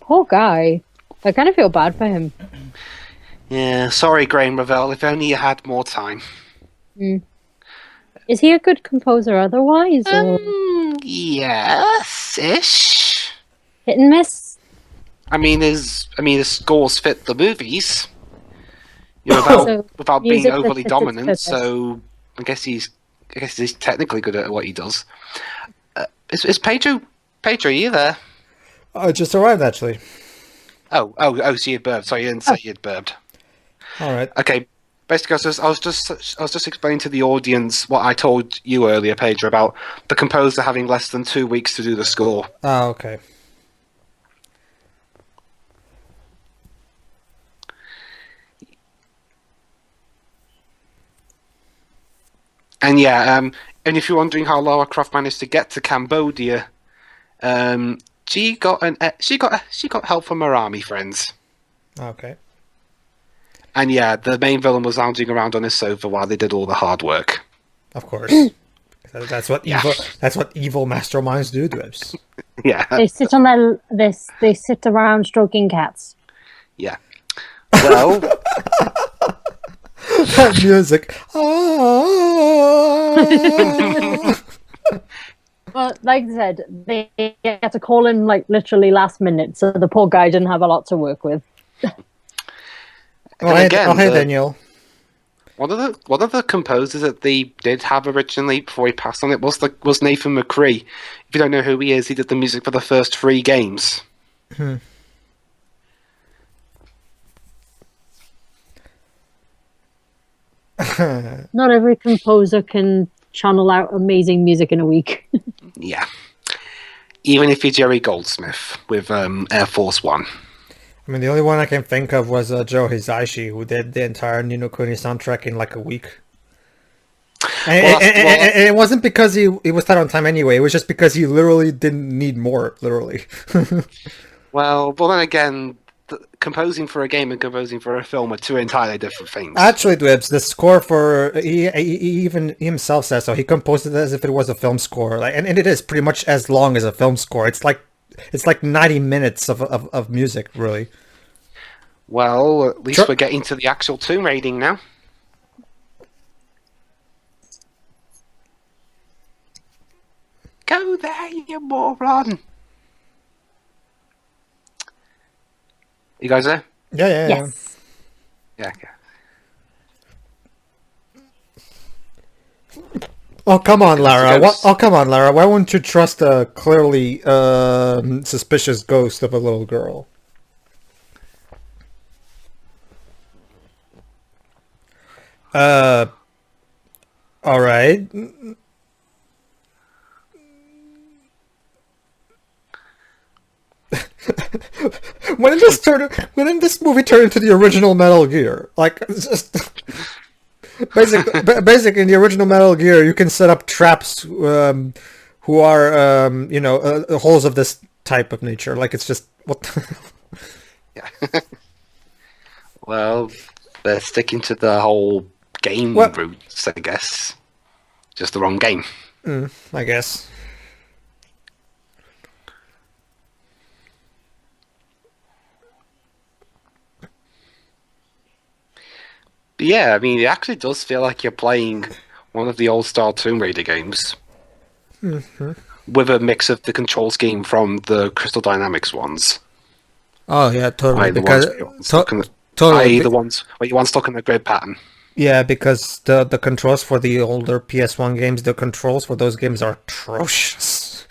Speaker 3: Poor guy. I kind of feel bad for him.
Speaker 1: Yeah, sorry, Graham Revell. If only you had more time.
Speaker 3: Is he a good composer otherwise? Or
Speaker 1: yes-ish.
Speaker 3: hit and miss?
Speaker 1: I mean, his scores fit the movies. You know, without being overly dominant. So I guess he's technically good at what he does. Is Pedro? Pedro, are you there?
Speaker 2: I just arrived actually.
Speaker 1: Oh! So you'd burped. Sorry, you didn't say you'd burped.
Speaker 2: All right.
Speaker 1: Okay. Basically, I was just explaining to the audience what I told you earlier, Pedro, about the composer having less than 2 weeks to do the score.
Speaker 2: Oh, okay.
Speaker 1: And yeah, and if you're wondering how Lara Croft managed to get to Cambodia, she got help from her army friends.
Speaker 2: Okay.
Speaker 1: And yeah, the main villain was lounging around on his sofa while they did all the hard work.
Speaker 2: Of course. That's what evil masterminds do, Dwibs.
Speaker 1: Yeah.
Speaker 3: They sit on they sit around stroking cats.
Speaker 1: Yeah. Well,
Speaker 2: that music.
Speaker 3: Well, like I said, they had to call him like literally last minute, so the poor guy didn't have a lot to work with.
Speaker 2: Hey, Daniel.
Speaker 1: One of the composers that they did have originally before he passed on it was Nathan McCree. If you don't know who he is, he did the music for the first 3 games.
Speaker 3: Not every composer can channel out amazing music in a week.
Speaker 1: Yeah. Even if you're Jerry Goldsmith with Air Force One.
Speaker 2: I mean, the only one I can think of was Joe Hisaishi, who did the entire Ni no Kuni soundtrack in like a week. And it wasn't because he was tight on time anyway. It was just because he literally didn't need more, literally.
Speaker 1: Well, then again, composing for a game and composing for a film are 2 entirely different things.
Speaker 2: Actually, Dwibs, the score for he even himself says so. He composed it as if it was a film score, like, and it is pretty much as long as a film score. It's like 90 minutes of music, really.
Speaker 1: Well, at least we're getting to the actual tomb raiding now. Go there, you moron! You guys there?
Speaker 2: Yeah.
Speaker 3: Yes.
Speaker 1: Yeah.
Speaker 2: Oh, come on, Lara. Why wouldn't you trust a clearly suspicious ghost of a little girl? All right. When did this movie turn into the original Metal Gear? Like, it's just... Basically, in the original Metal Gear, you can set up traps who are, holes of this type of nature. Like, it's just... what?
Speaker 1: Yeah. Well, they're sticking to the whole game roots, I guess. Just the wrong game.
Speaker 2: I guess.
Speaker 1: But yeah, I mean, it actually does feel like you're playing one of the old-style Tomb Raider games. With a mix of the control scheme from the Crystal Dynamics ones.
Speaker 2: Oh, yeah, totally.
Speaker 1: The ones where you want stuck in the grid pattern.
Speaker 2: Yeah, because the controls for the older PS1 games, the controls for those games are atrocious.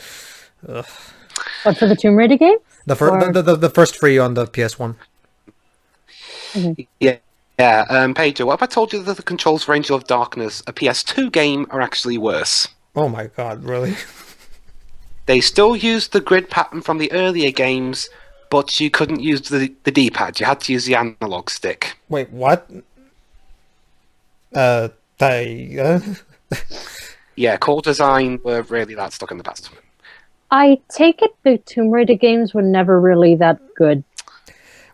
Speaker 2: Ugh.
Speaker 3: What, for the Tomb Raider game?
Speaker 2: The first three on the PS1.
Speaker 3: Mm-hmm.
Speaker 1: Yeah. Pedro, what if I told you that the controls for Angel of Darkness, a PS2 game, are actually worse?
Speaker 2: Oh my god, really?
Speaker 1: They still used the grid pattern from the earlier games, but you couldn't use the D-pad. You had to use the analog stick.
Speaker 2: Wait, what?
Speaker 1: Yeah, core design were really that stuck in the past.
Speaker 3: I take it the Tomb Raider games were never really that good.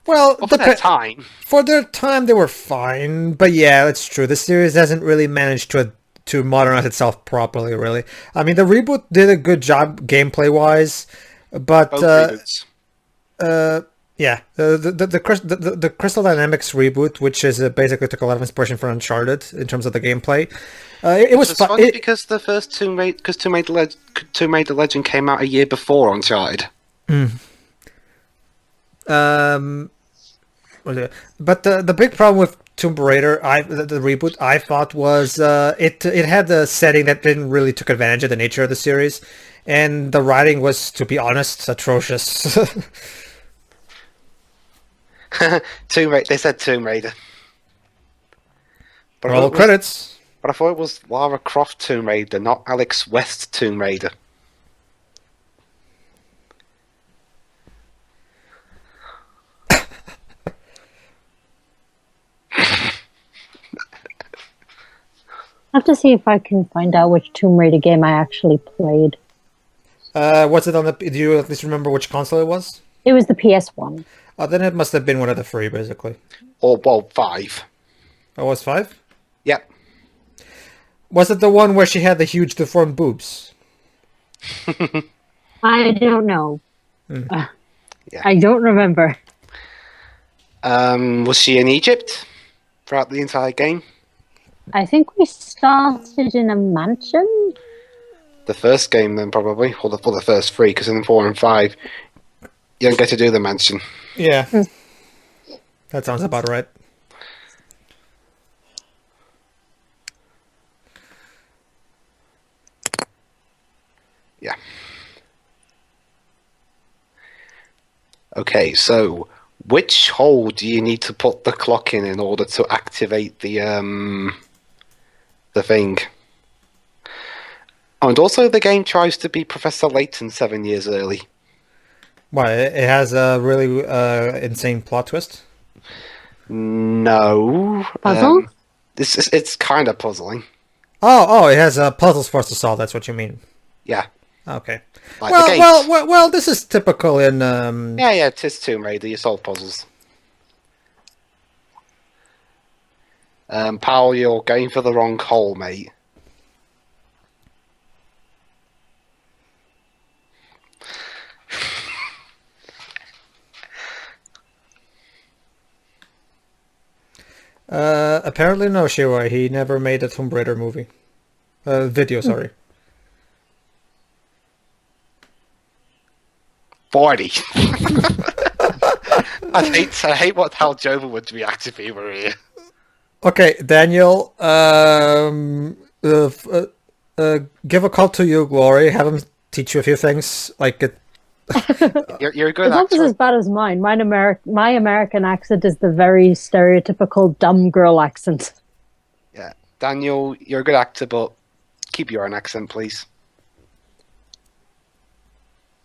Speaker 2: Well,
Speaker 1: for their time.
Speaker 2: For their time, they were fine. But yeah, it's true. The series hasn't really managed to modernize itself properly, really. I mean, the reboot did a good job gameplay-wise, but... yeah, the Crystal Dynamics reboot, which is basically took a lot of inspiration from Uncharted in terms of the gameplay. It was
Speaker 1: funny because the first Tomb Raider Legend came out a year before Uncharted.
Speaker 2: But the big problem with Tomb Raider, the reboot, I thought was it had a setting that didn't really took advantage of the nature of the series, and the writing was, to be honest, atrocious.
Speaker 1: Tomb Raider. They said Tomb Raider. But
Speaker 2: roll credits.
Speaker 1: But I thought it was Lara Croft Tomb Raider, not Alex West Tomb Raider.
Speaker 3: I have to see if I can find out which Tomb Raider game I actually played.
Speaker 2: Was it on the... Do you at least remember which console it was?
Speaker 3: It was the PS1.
Speaker 2: Oh, then it must have been one of the three, basically.
Speaker 1: Or, well, 5.
Speaker 2: Oh, it was 5?
Speaker 1: Yep.
Speaker 2: Was it the one where she had the huge deformed boobs?
Speaker 3: I don't know.
Speaker 1: Yeah.
Speaker 3: I don't remember.
Speaker 1: Was she in Egypt throughout the entire game?
Speaker 3: I think we started in a mansion.
Speaker 1: The first game, then, probably. Or the first 3, because in 4 and 5... You don't get to do the mansion.
Speaker 2: Yeah. That sounds about right.
Speaker 1: Yeah. Okay, so which hole do you need to put the clock in order to activate the thing? Oh, and also the game tries to be Professor Layton 7 years early.
Speaker 2: Why? It has a really insane plot twist?
Speaker 1: No.
Speaker 3: Puzzle?
Speaker 1: It's kind of puzzling.
Speaker 2: Oh, it has puzzles for us to solve. That's what you mean.
Speaker 1: Yeah.
Speaker 2: Okay.
Speaker 1: Like
Speaker 2: Well, this is typical in...
Speaker 1: Yeah, it is Tomb Raider. You solve puzzles. Powell, you're going for the wrong hole, mate.
Speaker 2: Apparently no, Shiroi. He never made a Tomb Raider movie. Video, sorry.
Speaker 1: 40. I hate how Jova would react if he were here.
Speaker 2: Okay, Daniel, give a call to you, Glory. Have him teach you a few things. Like it.
Speaker 1: You're a good
Speaker 3: It's not as bad as mine. My American accent is the very stereotypical dumb girl accent.
Speaker 1: Yeah, Daniel, you're a good actor, but keep your own accent, please.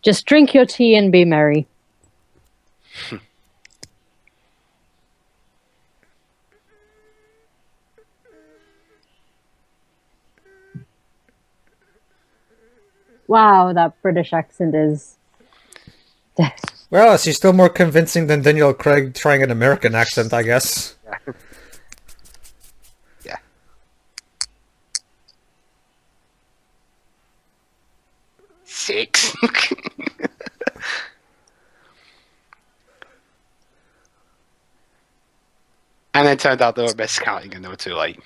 Speaker 3: Just drink your tea and be merry. Wow, that British accent is...
Speaker 2: Well, she's still more convincing than Daniel Craig trying an American accent, I guess.
Speaker 1: Yeah. Six. And then turned out they were miscounting and they were too late.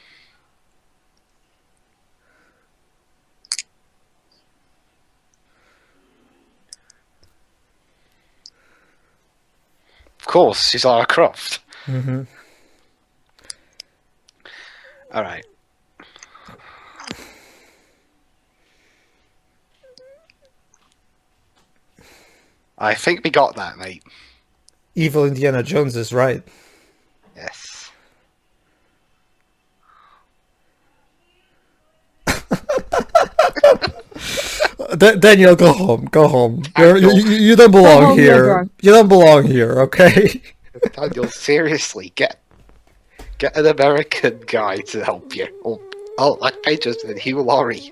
Speaker 1: Of course, she's Lara Croft.
Speaker 2: Mm-hmm.
Speaker 1: All right. I think we got that, mate.
Speaker 2: Evil Indiana Jones is right.
Speaker 1: Yes.
Speaker 2: Daniel, go home. Go home. You don't belong here. You don't belong here, okay?
Speaker 1: Daniel, seriously, get an American guy to help you. Oh, like Pedro and Hugh Laurie.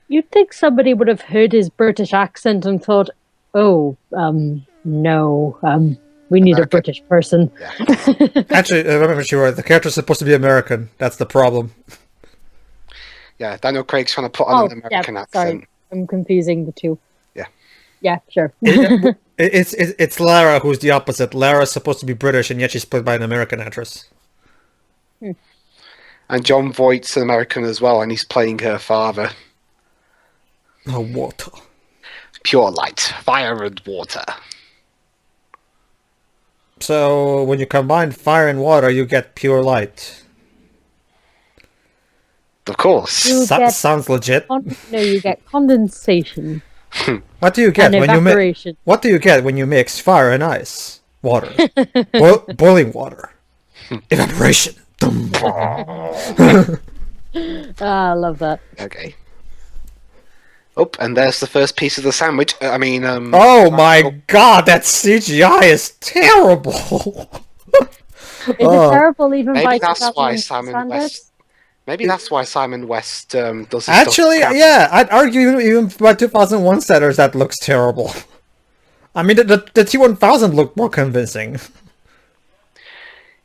Speaker 3: You'd think somebody would have heard his British accent and thought, oh, no, we need a British person.
Speaker 1: Yeah.
Speaker 2: Actually, I remember you were right. The character's supposed to be American. That's the problem.
Speaker 1: Yeah, Daniel Craig's trying to put on an American accent.
Speaker 3: Sorry, I'm confusing the two.
Speaker 1: Yeah.
Speaker 3: Yeah, sure.
Speaker 2: It's Lara who's the opposite. Lara's supposed to be British, and yet she's played by an American actress.
Speaker 1: And John Voight's an American as well, and he's playing her father.
Speaker 2: Oh, water.
Speaker 1: Pure light, fire and water.
Speaker 2: So, when you combine fire and water, you get pure light.
Speaker 1: Of course.
Speaker 2: Sounds legit.
Speaker 3: No, you get condensation.
Speaker 2: What do you get when
Speaker 3: evaporation.
Speaker 2: What do you get when you mix fire and ice? Water. Boiling water. Evaporation.
Speaker 3: I love that.
Speaker 1: Okay. Oh, and there's the first piece of the sandwich.
Speaker 2: Oh my god, that CGI is terrible!
Speaker 3: Is it terrible even by
Speaker 1: maybe that's why
Speaker 3: 2000
Speaker 1: Simon
Speaker 3: standards?
Speaker 1: West. Maybe that's why Simon West does his
Speaker 2: Actually,
Speaker 1: stuff.
Speaker 2: yeah, I'd argue even by 2001 standards that looks terrible. I mean, the T1000 looked more convincing.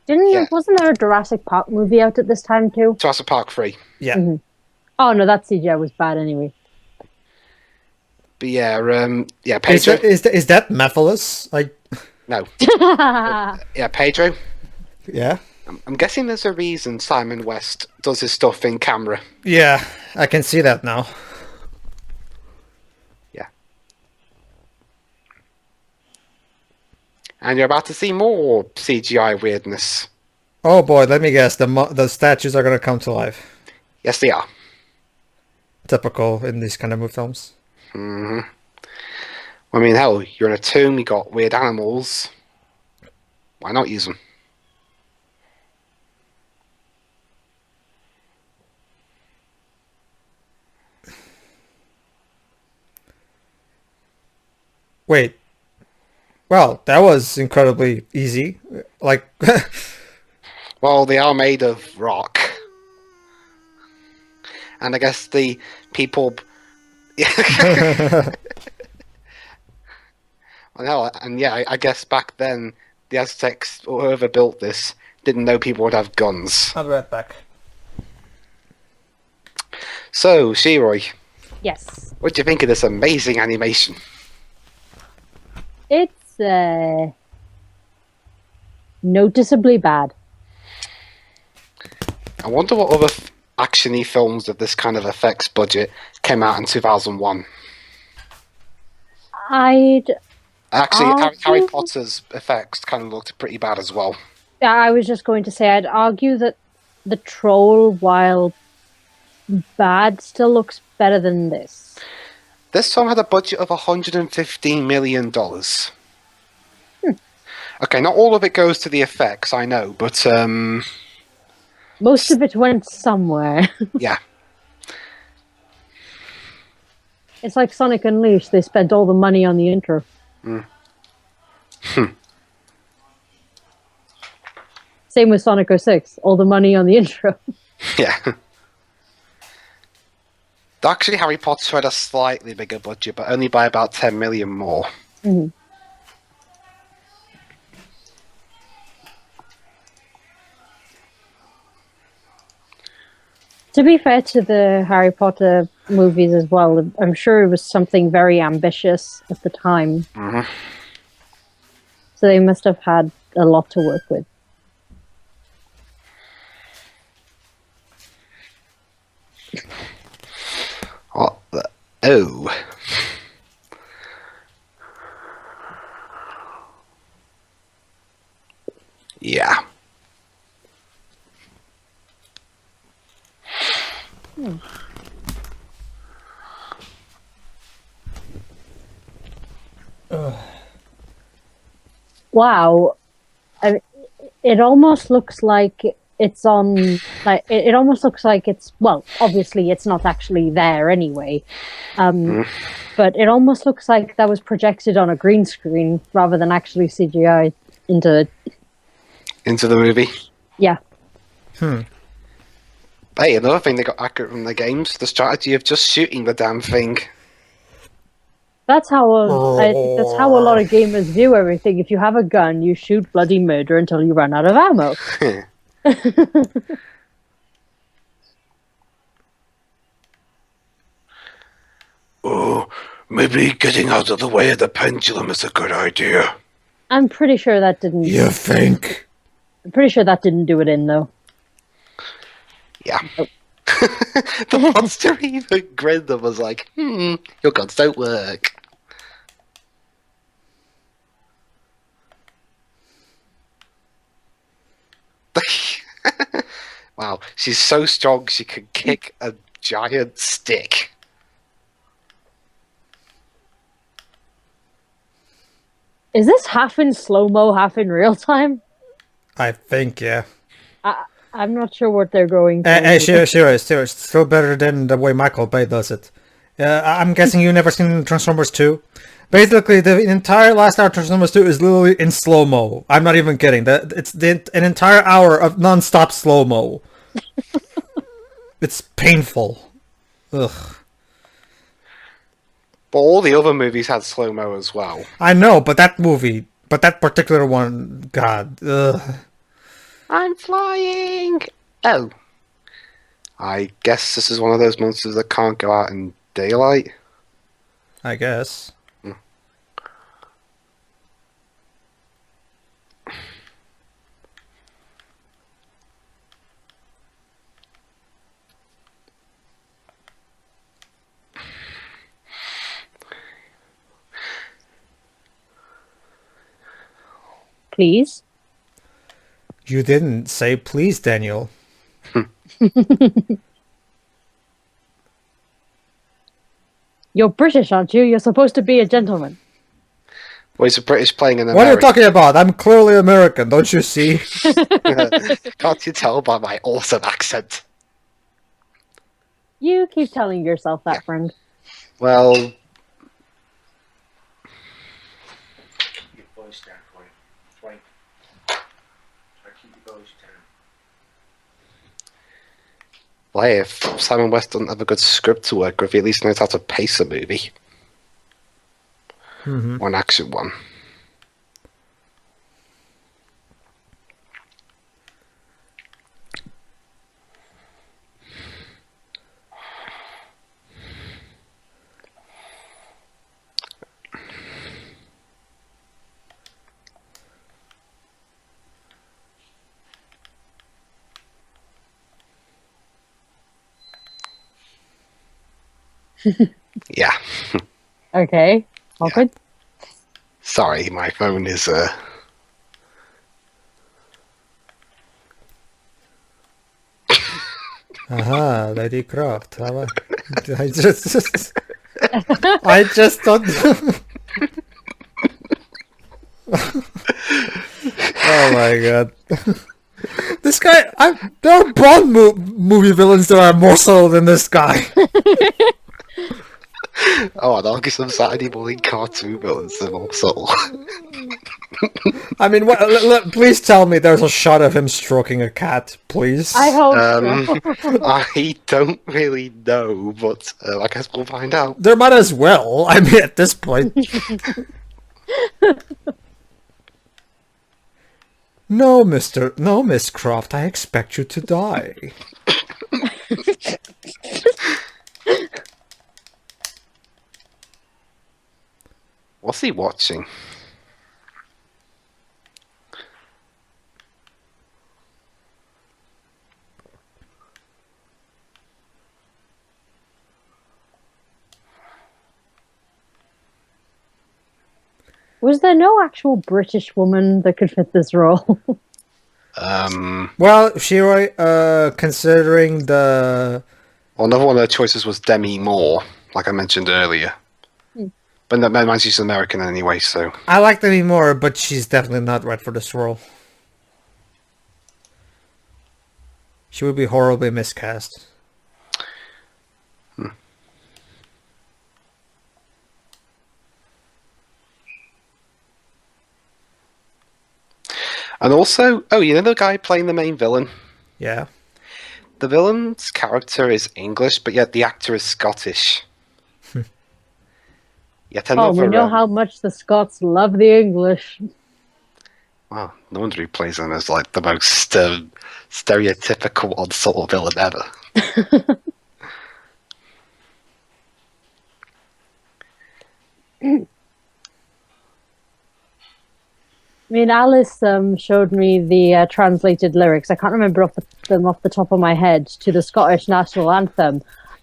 Speaker 3: Wasn't there a Jurassic Park movie out at this time too?
Speaker 1: Jurassic Park 3.
Speaker 2: Yeah.
Speaker 3: Mm-hmm. Oh no, that CGI was bad anyway.
Speaker 1: But yeah, Pedro.
Speaker 2: Is that Mephiles?
Speaker 1: No. Yeah, Pedro.
Speaker 2: Yeah.
Speaker 1: I'm guessing there's a reason Simon West does his stuff in camera.
Speaker 2: Yeah, I can see that now.
Speaker 1: Yeah. And you're about to see more CGI weirdness.
Speaker 2: Oh boy, let me guess. The statues are going to come to life.
Speaker 1: Yes, they are.
Speaker 2: Typical in these kind of films.
Speaker 1: Mm-hmm. I mean, hell, you're in a tomb, you got weird animals. Why not use them?
Speaker 2: Wait. Well, that was incredibly easy.
Speaker 1: Well, they are made of rock. And I guess the people... I guess back then, the Aztecs, or whoever built this, didn't know people would have guns.
Speaker 2: I'll be right back.
Speaker 1: So, Shiroi.
Speaker 3: Yes.
Speaker 1: What do you think of this amazing animation?
Speaker 3: It's noticeably bad.
Speaker 1: I wonder what other action-y films with this kind of effects budget came out in 2001. Actually, Harry Potter's effects kind of looked pretty bad as well.
Speaker 3: Yeah, I was just going to say, I'd argue that the Troll, while bad, still looks better than this.
Speaker 1: This film had a budget of $115 million. Okay, not all of it goes to the effects, I know, but...
Speaker 3: Most of it went somewhere.
Speaker 1: Yeah.
Speaker 3: It's like Sonic Unleashed. They spent all the money on the intro. Same with Sonic 06. All the money on the intro.
Speaker 1: Yeah. Actually, Harry Potter had a slightly bigger budget, but only by about 10 million more.
Speaker 3: Hmm. To be fair to the Harry Potter movies as well, I'm sure it was something very ambitious at the time.
Speaker 1: Mhm.
Speaker 3: So they must have had a lot to work with.
Speaker 1: What the... Oh. Yeah.
Speaker 3: Wow. It almost looks like it's on, like, it almost looks like it's, well, obviously it's not actually there anyway. But it almost looks like that was projected on a green screen rather than actually CGI into
Speaker 1: Into the movie.
Speaker 3: Yeah.
Speaker 1: Hey, another thing they got accurate from the games, the strategy of just shooting the damn thing.
Speaker 3: That's how that's how a lot of gamers view everything. If you have a gun, you shoot bloody murder until you run out of ammo.
Speaker 1: Oh, maybe getting out of the way of the pendulum is a good idea.
Speaker 3: I'm pretty sure that didn't.
Speaker 2: You think?
Speaker 3: I'm pretty sure that didn't do it in though.
Speaker 1: Yeah. The monster even grinned and was like, your guns don't work. Wow, she's so strong she can kick a giant stick.
Speaker 3: Is this half in slow-mo, half in real time?
Speaker 2: I think, yeah.
Speaker 3: I'm not sure what they're going for.
Speaker 2: Hey, sure, it's still better than the way Michael Bay does it. I'm guessing you've never seen Transformers 2? Basically, the entire last hour of Transformers 2 is literally in slow-mo. I'm not even kidding. It's an entire hour of non-stop slow-mo. It's painful. Ugh.
Speaker 1: But all the other movies had slow-mo as well.
Speaker 2: I know, but that particular one, God. Ugh.
Speaker 1: I'm flying! Oh. I guess this is one of those monsters that can't go out in daylight.
Speaker 2: I guess.
Speaker 3: Please?
Speaker 2: You didn't say please, Daniel.
Speaker 3: You're British, aren't you? You're supposed to be a gentleman.
Speaker 1: Well, he's a British playing an
Speaker 2: What are you
Speaker 1: American.
Speaker 2: talking about? I'm clearly American, don't you see?
Speaker 1: Can't you tell by my awesome accent?
Speaker 3: You keep telling yourself that, friend.
Speaker 1: Well...
Speaker 4: Your voice down for you. Try keep your voice down.
Speaker 1: Well, hey, if Simon West doesn't have a good script to work with, he at least knows how to pace a movie. Or an action one. Yeah.
Speaker 3: Okay. Awkward.
Speaker 1: Sorry, my phone is
Speaker 2: Aha, Lady Croft. I just don't. Oh my god. This guy, there are Bond movie villains that are more subtle than this guy.
Speaker 1: Oh, and I'll get some Saturday morning cartoon villains that are more subtle.
Speaker 2: I mean, please tell me there's a shot of him stroking a cat, please.
Speaker 3: I hope so.
Speaker 1: I don't really know, but I guess we'll find out.
Speaker 2: There might as well. I mean, at this point. No, Miss Croft, I expect you to die.
Speaker 1: What's he watching?
Speaker 3: Was there no actual British woman that could fit this role?
Speaker 2: Well, Shiroi, considering the...
Speaker 1: Well, another one of the choices was Demi Moore, like I mentioned earlier. But that man, she's American anyway, so...
Speaker 2: I like Demi Moore, but she's definitely not right for this role. She would be horribly miscast.
Speaker 1: And also, you know the guy playing the main villain?
Speaker 2: Yeah.
Speaker 1: The villain's character is English, but yet the actor is Scottish. Yet another...
Speaker 3: we know how much the Scots love the English.
Speaker 1: Wow, no wonder he plays him as like the most stereotypical on-sort villain ever.
Speaker 3: I mean, Alice showed me the translated lyrics. I can't remember them off the top of my head to the Scottish national anthem.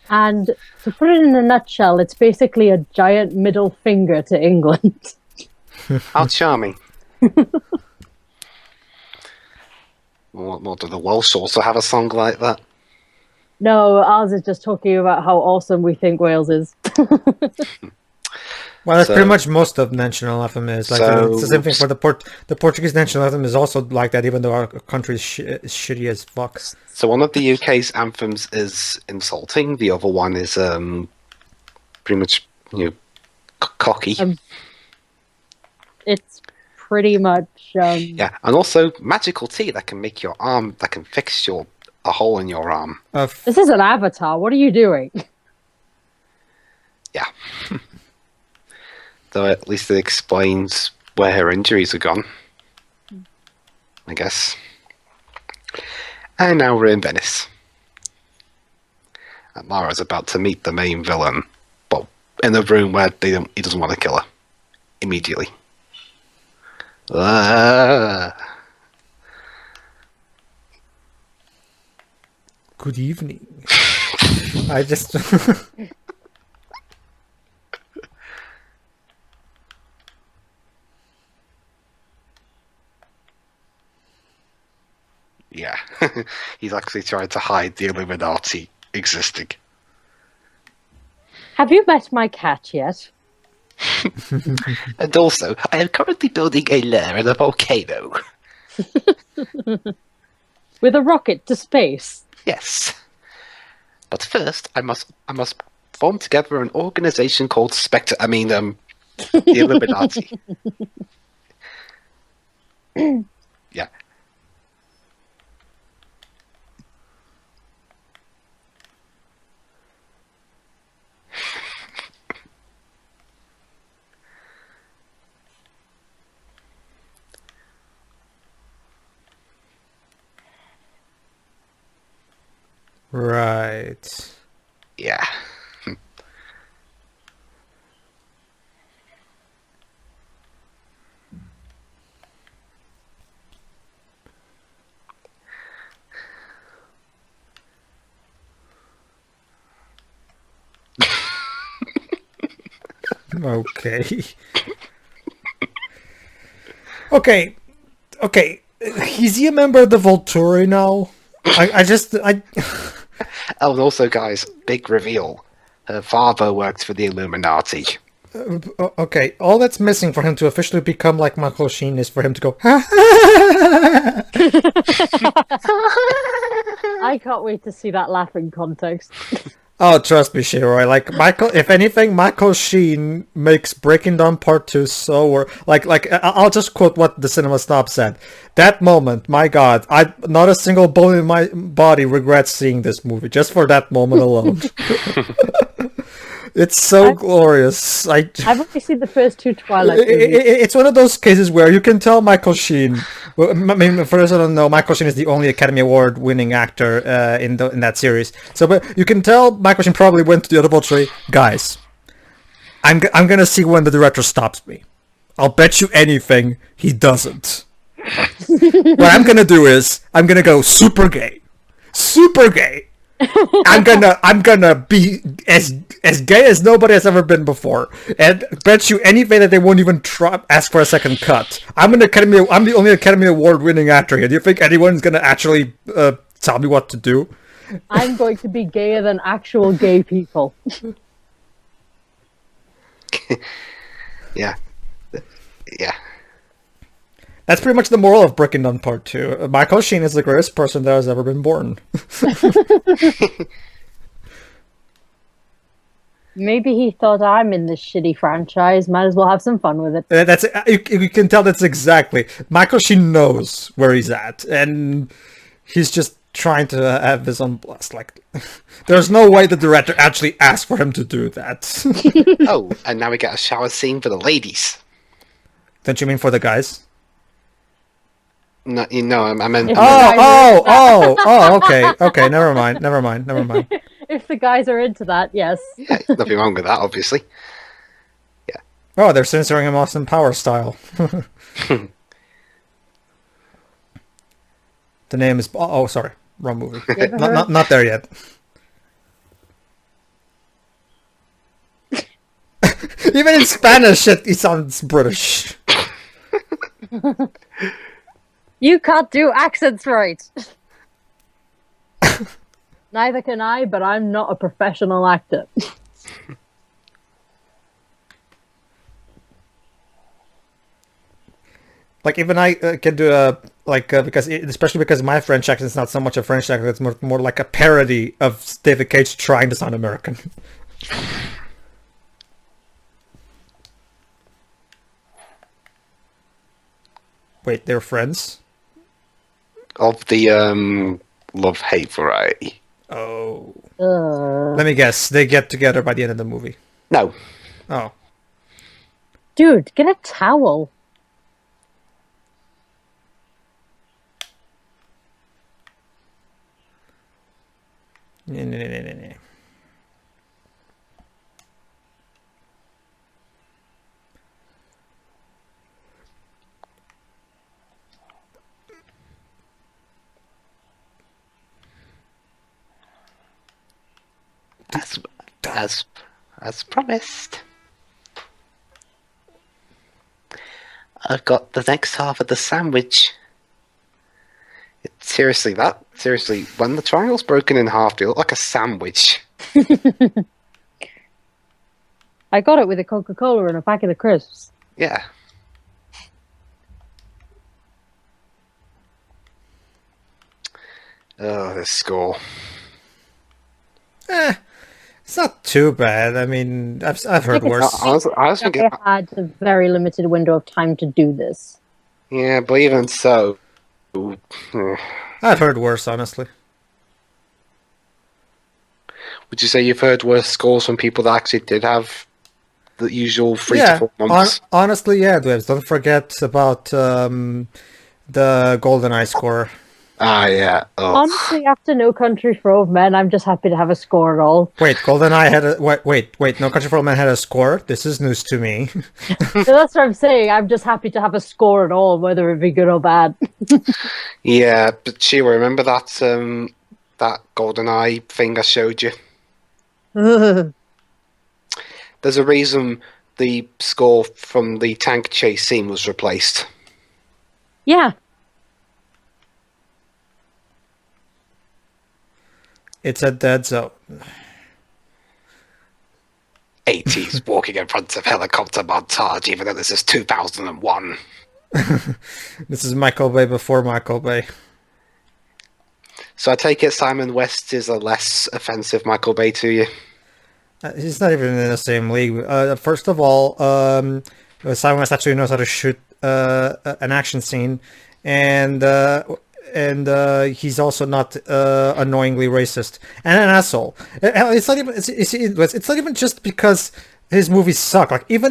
Speaker 3: And to put it in a nutshell, it's basically a giant middle finger to England.
Speaker 1: How charming. Well, do the Welsh also have a song like that?
Speaker 3: No, ours is just talking about how awesome we think Wales is.
Speaker 2: Well, that's pretty much most of national anthem is. Like, it's the same thing for the Portuguese national anthem is also like that, even though our country is shitty as fuck.
Speaker 1: So one of the UK's anthems is insulting. The other one is pretty much cocky.
Speaker 3: It's pretty much
Speaker 1: yeah, and also magical tea that can make your arm, that can fix a hole in your arm.
Speaker 3: This is an avatar. What are you doing?
Speaker 1: Yeah. Though at least it explains where her injuries are gone, I guess. And now we're in Venice. And Lara's about to meet the main villain, but in a room where he doesn't want to kill her immediately.
Speaker 2: Good evening. I just...
Speaker 1: Yeah, he's actually trying to hide the Illuminati existing.
Speaker 3: Have you met my cat yet?
Speaker 1: And also, I am currently building a lair in a volcano.
Speaker 3: With a rocket to space?
Speaker 1: Yes. But first, I must form together an organization called the Illuminati. Yeah.
Speaker 2: Right.
Speaker 1: Yeah.
Speaker 2: Okay. Okay. Okay. Is he a member of the Volturi now? I
Speaker 1: Oh, and also, guys, big reveal. Her father worked for the Illuminati.
Speaker 2: Okay, all that's missing for him to officially become like Michael Sheen is for him to go.
Speaker 3: I can't wait to see that laughing context.
Speaker 2: Oh, trust me, Shiroi. Like Michael, if anything, Michael Sheen makes Breaking Dawn Part 2 so I'll just quote what the Cinema Snob said. That moment, my God, I not a single bone in my body regrets seeing this movie just for that moment alone. It's so glorious.
Speaker 3: I've only seen the first two Twilight movies.
Speaker 2: It's one of those cases where you can tell Michael Sheen. Well, I mean, for those who don't know, Michael Sheen is the only Academy Award-winning actor in that series. So, but you can tell Michael Sheen probably went to the other tree. Guys, I'm gonna see when the director stops me. I'll bet you anything he doesn't. What I'm gonna do is I'm gonna go super gay. I'm gonna be as gay as nobody has ever been before, and bet you anything that they won't even ask for a second cut. I'm the only Academy Award winning actor here. Do you think anyone's gonna actually tell me what to do?
Speaker 3: I'm going to be gayer than actual gay people.
Speaker 1: Yeah.
Speaker 2: That's pretty much the moral of Breaking Dawn Part 2. Michael Sheen is the greatest person that has ever been born.
Speaker 3: Maybe he thought, I'm in this shitty franchise, might as well have some fun with it.
Speaker 2: That's you can tell that's exactly. Michael Sheen knows where he's at, and he's just trying to have his own blast. Like, there's no way the director actually asked for him to do that.
Speaker 1: Oh, and now we get a shower scene for the ladies.
Speaker 2: Don't you mean for the guys?
Speaker 1: No, I meant.
Speaker 2: Okay. Never mind.
Speaker 3: If the guys are into that, yes.
Speaker 1: Yeah, nothing wrong with that, obviously.
Speaker 2: Oh, they're censoring him Austin Power style. The name is. Oh, sorry, wrong movie. Not there yet. Even in Spanish, he sounds British.
Speaker 3: You can't do accents right. Neither can I, but I'm not a professional actor.
Speaker 2: Like, even I can do especially because my French accent is not so much a French accent, it's more like a parody of David Cage trying to sound American. Wait, they're friends?
Speaker 1: Of the love-hate variety.
Speaker 2: Oh. Let me guess. They get together by the end of the movie.
Speaker 1: No.
Speaker 2: Oh.
Speaker 3: Dude, get a towel.
Speaker 2: No.
Speaker 1: As promised. I've got the next half of the sandwich. Seriously, when the triangle's broken in half, they look like a sandwich.
Speaker 3: I got it with a Coca-Cola and a pack of the crisps.
Speaker 1: Yeah. Oh, this score.
Speaker 2: It's not too bad. I mean, I've heard worse.
Speaker 3: I had a very limited window of time to do this.
Speaker 1: Yeah, but even so...
Speaker 2: I've heard worse, honestly.
Speaker 1: Would you say you've heard worse scores from people that actually did have the usual 3 to 4 months?
Speaker 2: Honestly, yeah, Dwibs. Don't forget about the GoldenEye score.
Speaker 1: Ah, yeah. Oh.
Speaker 3: Honestly, after No Country for Old Men, I'm just happy to have a score at all.
Speaker 2: Wait, GoldenEye had a... Wait, No Country for Old Men had a score? This is news to me.
Speaker 3: So that's what I'm saying. I'm just happy to have a score at all, whether it be good or bad.
Speaker 1: Yeah, but Shira, remember that that GoldenEye thing I showed you? There's a reason the score from the tank chase scene was replaced.
Speaker 3: Yeah.
Speaker 2: It's a dead zone.
Speaker 1: 80s walking in front of helicopter montage, even though this is 2001.
Speaker 2: This is Michael Bay before Michael Bay.
Speaker 1: So I take it Simon West is a less offensive Michael Bay to you.
Speaker 2: He's not even in the same league. First of all, Simon West actually knows how to shoot an action scene, and he's also not annoyingly racist and an asshole. It's not even. It's not even just because his movies suck. Like he's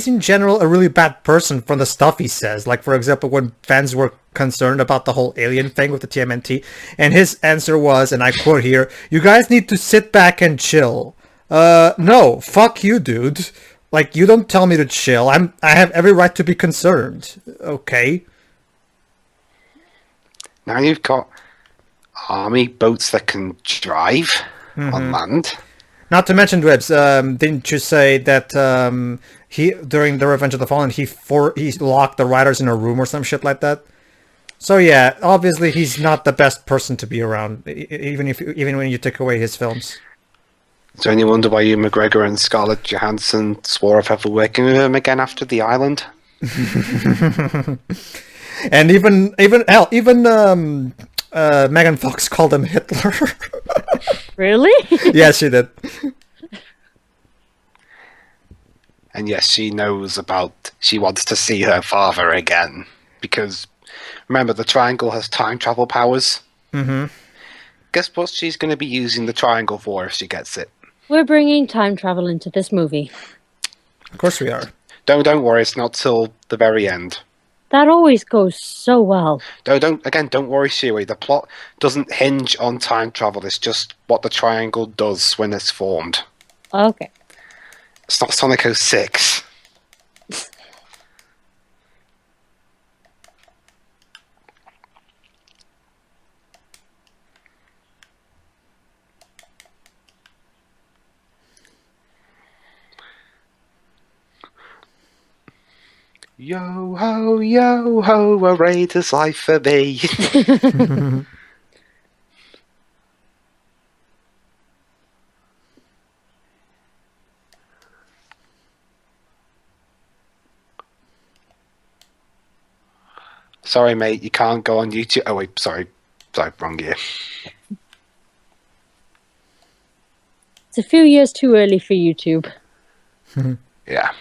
Speaker 2: in general a really bad person from the stuff he says. Like for example, when fans were concerned about the whole alien thing with the TMNT, and his answer was, and I quote here, "You guys need to sit back and chill." No, fuck you, dude. Like you don't tell me to chill. I have every right to be concerned. Okay.
Speaker 1: Now you've got army boats that can drive on land.
Speaker 2: Not to mention, Dwibs, didn't you say that he during the Revenge of the Fallen he locked the writers in a room or some shit like that? So yeah, obviously he's not the best person to be around, even when you take away his films.
Speaker 1: Is there any wonder why Ewan McGregor and Scarlett Johansson swore off ever working with him again after The Island?
Speaker 2: And even Megan Fox called him Hitler.
Speaker 3: Really?
Speaker 2: Yes, she did.
Speaker 1: And yes, she knows she wants to see her father again. Because, remember, the Triangle has time travel powers.
Speaker 2: Mm-hmm.
Speaker 1: Guess what she's going to be using the Triangle for if she gets it?
Speaker 3: We're bringing time travel into this movie.
Speaker 2: Of course we are.
Speaker 1: Don't worry, it's not till the very end.
Speaker 3: That always goes so well.
Speaker 1: Don't worry, Shiroi. The plot doesn't hinge on time travel. It's just what the Triangle does when it's formed.
Speaker 3: Okay.
Speaker 1: It's not Sonic 06. Yo ho, a raider's life for me. Sorry, mate, you can't go on YouTube. Oh wait, sorry, wrong year.
Speaker 3: It's a few years too early for YouTube.
Speaker 1: Yeah.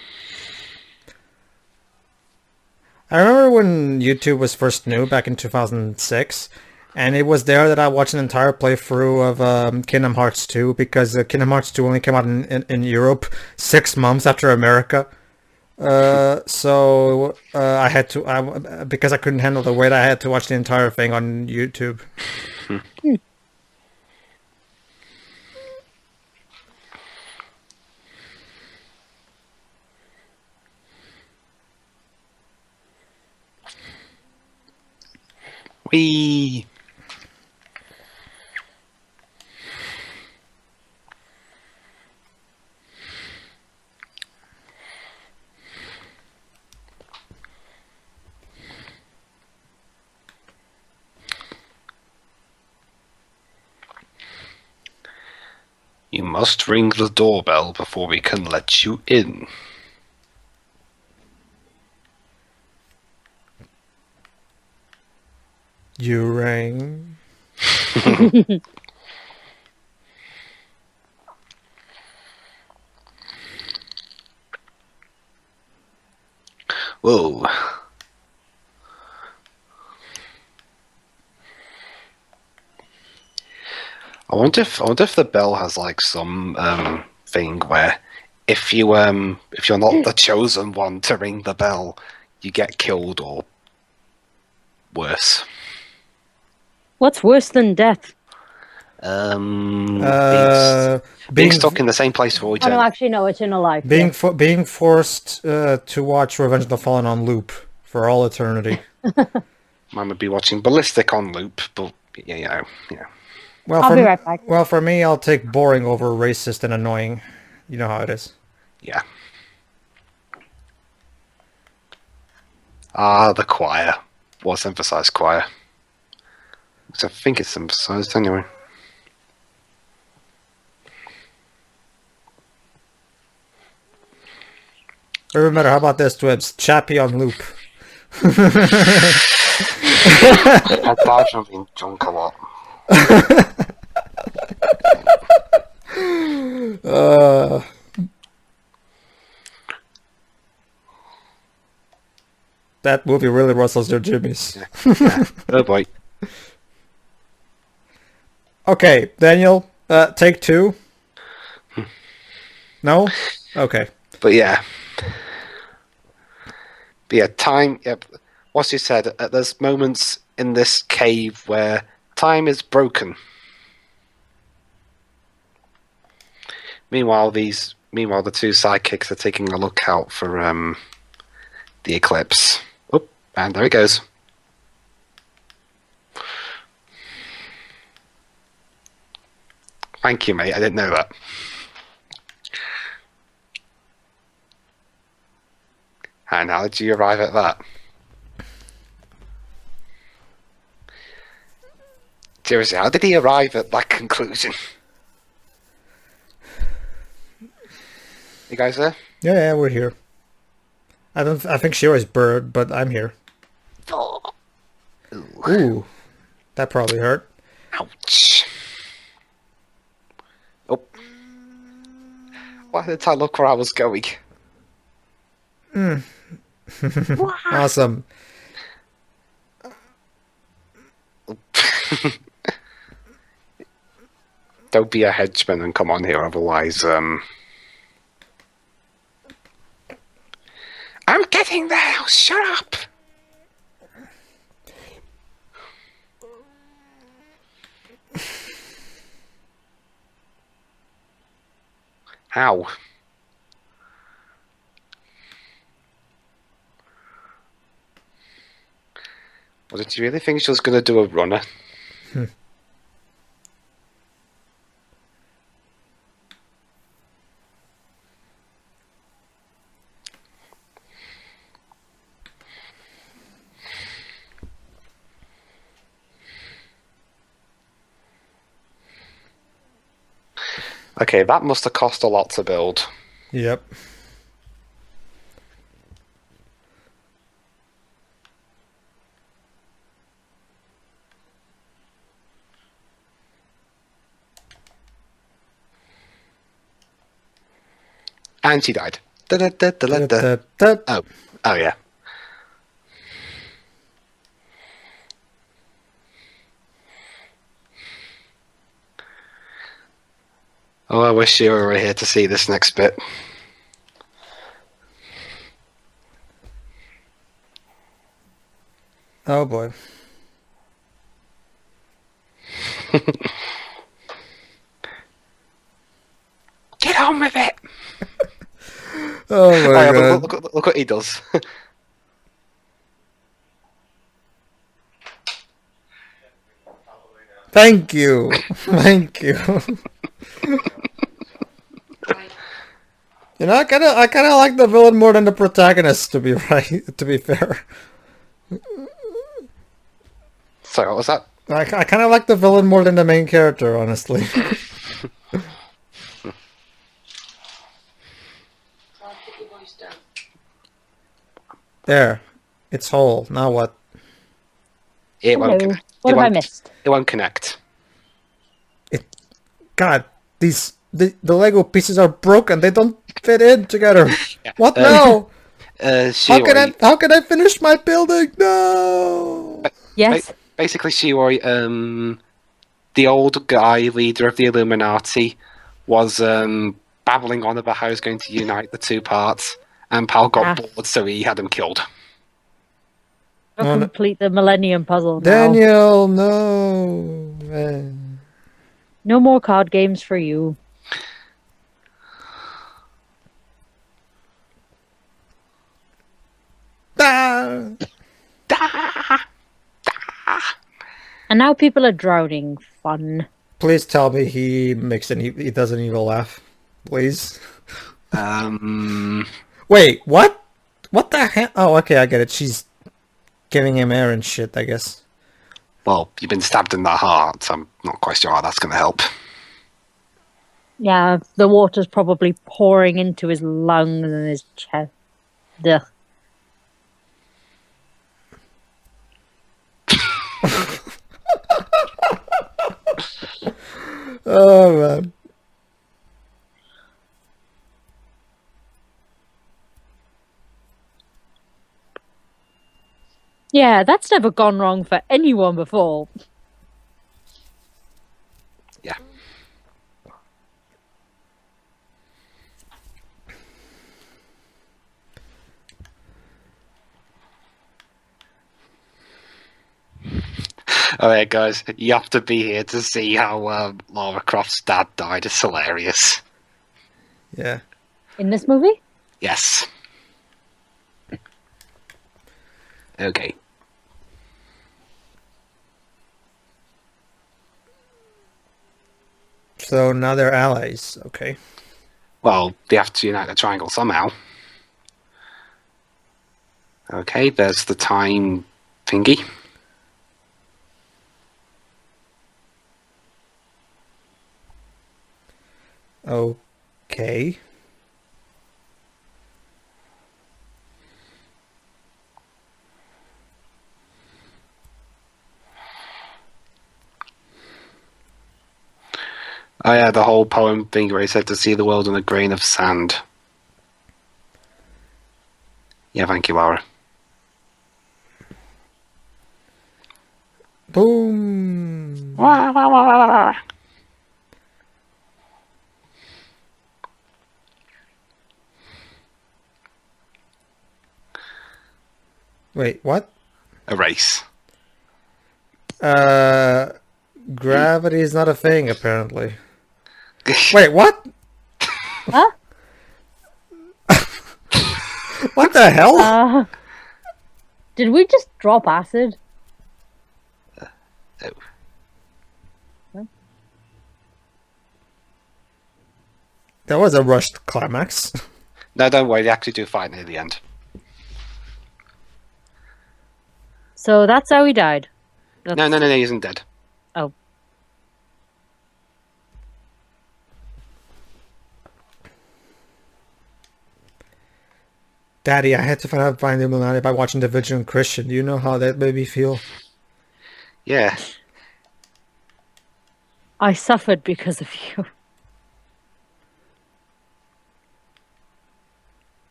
Speaker 2: I remember when YouTube was first new back in 2006, and it was there that I watched an entire playthrough of Kingdom Hearts 2, because Kingdom Hearts 2 only came out in Europe 6 months after America. So I had to, because I couldn't handle the wait, I had to watch the entire thing on YouTube.
Speaker 1: Wee. You must ring the doorbell before we can let you in.
Speaker 2: You rang.
Speaker 1: Whoa. I wonder if the bell has like some thing where if you're not the chosen one to ring the bell, you get killed or worse.
Speaker 3: What's worse than death?
Speaker 1: Being
Speaker 2: Being
Speaker 1: stuck in the same place for all
Speaker 3: Oh
Speaker 1: eternity.
Speaker 3: no, actually no, it's in a life.
Speaker 2: being forced to watch Revenge of the Fallen on loop for all eternity.
Speaker 1: Mine would be watching Ballistic on loop, but yeah.
Speaker 2: Well,
Speaker 3: I'll be right back.
Speaker 2: Well, for me, I'll take boring over racist and annoying. You know how it is.
Speaker 1: Yeah. Ah, the choir. What's emphasized choir? Because I think it's emphasized anyway.
Speaker 2: Doesn't matter. How about this, Dwibs? Chappie on loop.
Speaker 1: I died from being drunk a lot.
Speaker 2: That movie really rustles your jimmies.
Speaker 1: Yeah. Oh boy.
Speaker 2: Okay, Daniel, take 2. No? Okay.
Speaker 1: But yeah. Time. Yep. What you said. There's moments in this cave where time is broken. Meanwhile, the 2 sidekicks are taking a look out for the eclipse. Oh, and there it goes. Thank you, mate. I didn't know that. And how did you arrive at that? Seriously, how did he arrive at that conclusion? You guys there?
Speaker 2: Yeah, we're here. I think Shiroi's bird, but I'm here. Ooh, that probably hurt.
Speaker 1: Ouch. Oh. Why did I look where I was going?
Speaker 2: Awesome.
Speaker 1: Don't be a henchman and come on here, otherwise, I'm getting there! Oh, shut up! How? Well, did you really think she was going to do a runner? Okay, that must have cost a lot to build.
Speaker 2: Yep.
Speaker 1: And she died. Oh, yeah. Oh, I wish you were here to see this next bit.
Speaker 2: Oh boy.
Speaker 1: Get on with it!
Speaker 2: Oh my god.
Speaker 1: Look what he does.
Speaker 2: Thank you. Thank you. You know, I kind of like the villain more than the protagonist, to be fair.
Speaker 1: Sorry, what was that?
Speaker 2: I kind of like the villain more than the main character, honestly. There. It's whole. Now what?
Speaker 1: It won't
Speaker 3: Hello.
Speaker 1: connect.
Speaker 3: What have I missed?
Speaker 1: It won't connect.
Speaker 2: God, the Lego pieces are broken. They don't fit in together. What now? How can I finish my building? No.
Speaker 3: Yes.
Speaker 1: Basically, Shiroi, the old guy, leader of the Illuminati, was babbling on about how he was going to unite the 2 parts, and Pal got bored, so he had him killed.
Speaker 3: I'll complete the Millennium Puzzle now.
Speaker 2: Daniel, no. Man.
Speaker 3: No more card games for you.
Speaker 2: Ah.
Speaker 3: And now people are drowning. Fun.
Speaker 2: Please tell me he does an evil laugh. Please. Wait, what? What the hell? Oh, okay, I get it. She's giving him air and shit, I guess.
Speaker 1: Well, you've been stabbed in the heart, so I'm not quite sure how that's going to help.
Speaker 3: Yeah, the water's probably pouring into his lungs and his chest. Ugh.
Speaker 2: Oh man.
Speaker 3: Yeah, that's never gone wrong for anyone before.
Speaker 1: Yeah. Alright, guys, you have to be here to see how Lara Croft's dad died. It's hilarious.
Speaker 2: Yeah.
Speaker 3: In this movie?
Speaker 1: Yes. Okay.
Speaker 2: So now they're allies. Okay.
Speaker 1: Well, they have to unite the triangle somehow. Okay, there's the time thingy.
Speaker 2: Okay.
Speaker 1: Oh yeah, the whole poem thing where he said to see the world in a grain of sand. Yeah, thank you, Laura.
Speaker 2: Boom. Wait, what?
Speaker 1: Erase.
Speaker 2: Gravity is not a thing, apparently. Wait, what?
Speaker 3: Huh?
Speaker 2: What the hell?
Speaker 3: Did we just drop acid?
Speaker 1: Oh.
Speaker 2: That was a rushed climax.
Speaker 1: No, don't worry, they actually do fight near the end.
Speaker 3: So that's how he died.
Speaker 1: No, he isn't dead.
Speaker 3: Oh.
Speaker 2: Daddy, I had to find the Illuminati by watching The Vigilant Christian. Do you know how that made me feel?
Speaker 1: Yeah.
Speaker 3: I suffered because of you.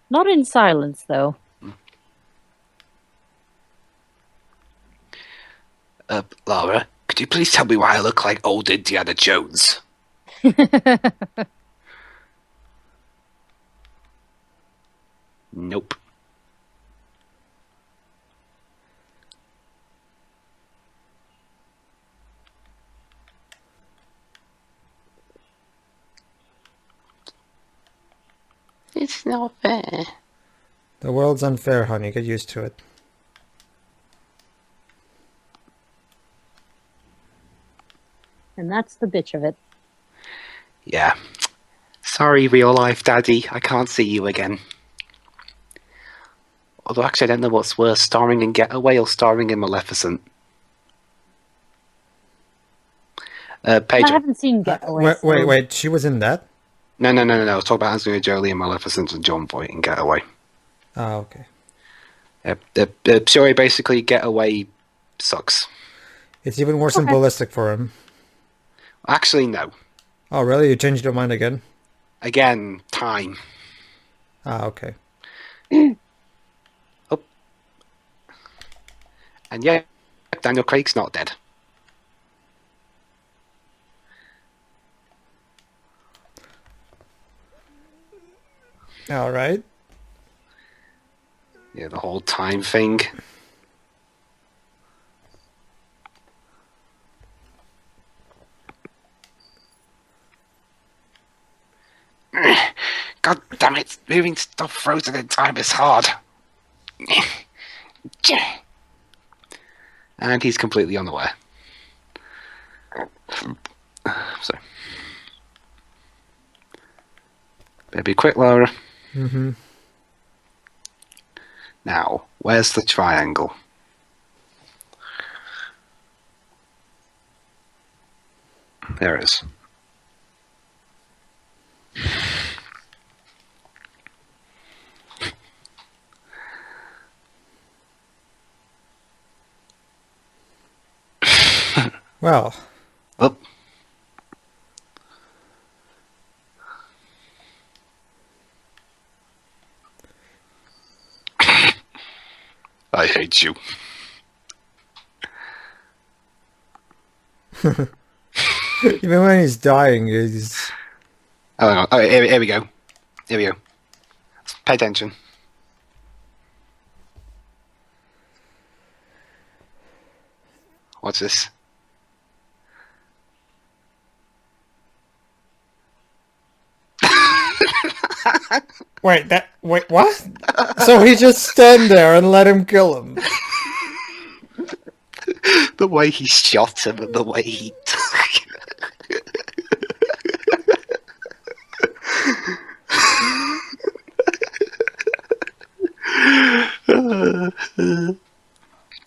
Speaker 3: Not in silence, though.
Speaker 1: Laura, could you please tell me why I look like old Indiana Jones? Nope. It's not fair.
Speaker 2: The world's unfair, honey. Get used to it.
Speaker 3: And that's the bitch of it.
Speaker 1: Yeah. Sorry, real life daddy. I can't see you again. Although actually I don't know what's worse, starring in Getaway or starring in Maleficent.
Speaker 3: I
Speaker 1: Pedro.
Speaker 3: haven't seen Getaway.
Speaker 2: Wait. She was in that?
Speaker 1: No. I was talking about Angelina Jolie and Maleficent and John Voight in Getaway.
Speaker 2: Oh, okay.
Speaker 1: Sorry, basically, Getaway sucks.
Speaker 2: It's even worse than Ballistic for him.
Speaker 1: Actually, no.
Speaker 2: Oh, really? You changed your mind again?
Speaker 1: Again, time.
Speaker 2: Ah, okay.
Speaker 1: Oh. And yeah, Daniel Craig's not dead.
Speaker 2: All right.
Speaker 1: Yeah, the whole time thing. God damn it, moving stuff frozen in time is hard. And he's completely unaware. Sorry. Better be quick, Laura.
Speaker 2: Mm-hmm.
Speaker 1: Now, where's the triangle? There it is.
Speaker 2: Well.
Speaker 1: Oh. I hate you.
Speaker 2: Even when he's dying, he's...
Speaker 1: Oh, hang on. Oh, here we go. Here we go. Pay attention. What's this?
Speaker 2: Wait, what? So he just stand there and let him kill him?
Speaker 1: The way he shot him and the way he...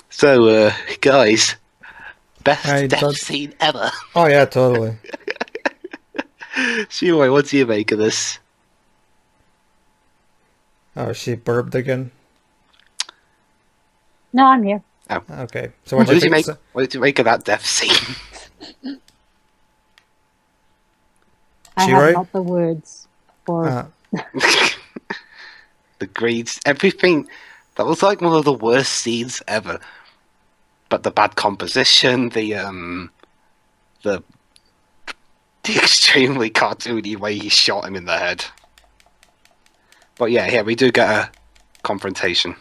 Speaker 1: So, guys, best death scene ever.
Speaker 2: Oh yeah, totally.
Speaker 1: Shiroi, what do you make of this?
Speaker 2: Oh, she burped again.
Speaker 3: No, I'm here.
Speaker 1: Oh.
Speaker 2: Okay. So
Speaker 1: What did you make of that death scene?
Speaker 3: I
Speaker 2: Shiroi?
Speaker 3: have not the words for
Speaker 1: The grades, everything. That was like one of the worst scenes ever. But the bad composition, the extremely cartoony way he shot him in the head. But yeah, here we do get a confrontation.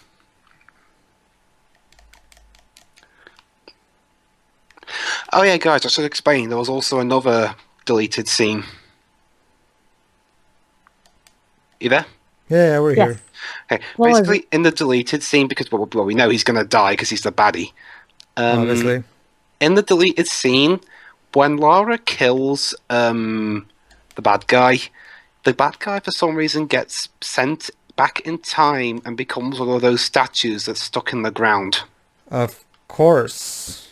Speaker 1: Oh yeah, guys, I should explain. There was also another deleted scene. You there?
Speaker 2: Yeah, we're
Speaker 3: Yes.
Speaker 2: here.
Speaker 1: Okay.
Speaker 3: What was
Speaker 1: Basically, in the deleted scene, because well, we know he's going to die because he's the baddie.
Speaker 2: Obviously.
Speaker 1: In the deleted scene, when Lara kills the bad guy for some reason gets sent back in time and becomes one of those statues that's stuck in the ground.
Speaker 2: Of course.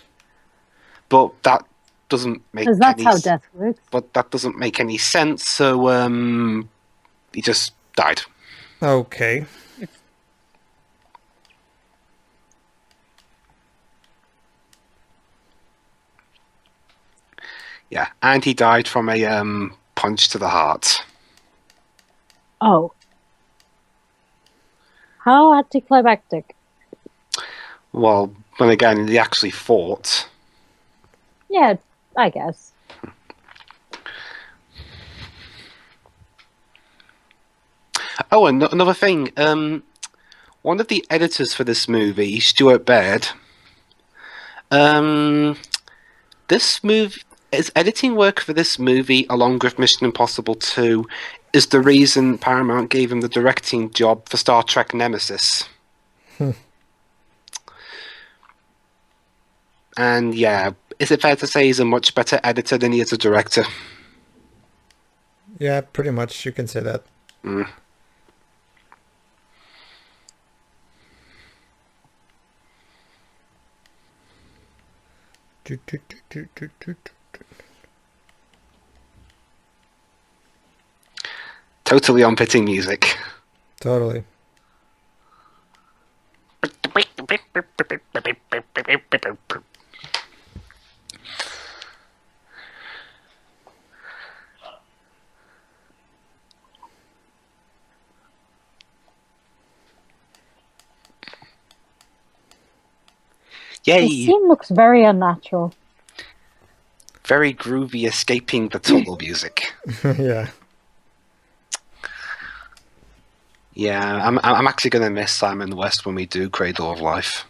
Speaker 1: But that doesn't make
Speaker 3: because that's
Speaker 1: any
Speaker 3: how death works.
Speaker 1: But that doesn't make any sense. So he just died.
Speaker 2: Okay.
Speaker 1: Yeah, and he died from a punch to the heart.
Speaker 3: Oh. How anticlimactic.
Speaker 1: Well, when again, he actually fought.
Speaker 3: Yeah, I guess.
Speaker 1: Oh, and another thing. One of the editors for this movie, Stuart Baird, his editing work for this movie, along with Mission Impossible 2, is the reason Paramount gave him the directing job for Star Trek Nemesis. And yeah, is it fair to say he's a much better editor than he is a director?
Speaker 2: Yeah, pretty much. You can say that.
Speaker 1: Mm. Totally unfitting music.
Speaker 2: Totally.
Speaker 1: Yay!
Speaker 3: The scene looks very unnatural.
Speaker 1: Very groovy, escaping the tunnel music.
Speaker 2: Yeah.
Speaker 1: Yeah, I'm actually going to miss Simon West when we do Cradle of Life.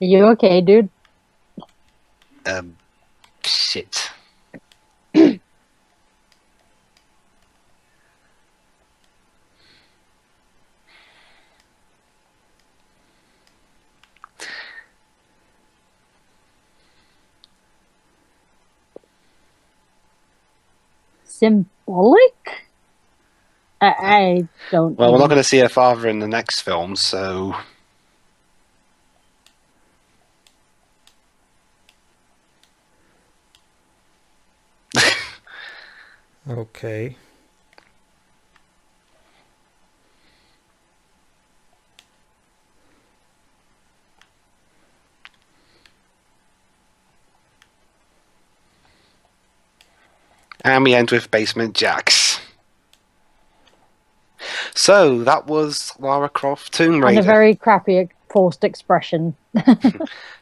Speaker 3: Are you okay, dude?
Speaker 1: Shit.
Speaker 3: Symbolic? I don't
Speaker 1: Well, we're
Speaker 3: even-
Speaker 1: not going to see her father in the next film, so...
Speaker 2: Okay.
Speaker 1: And we end with Basement Jacks. So, that was Lara Croft Tomb
Speaker 3: And
Speaker 1: Raider.
Speaker 3: a very crappy forced expression.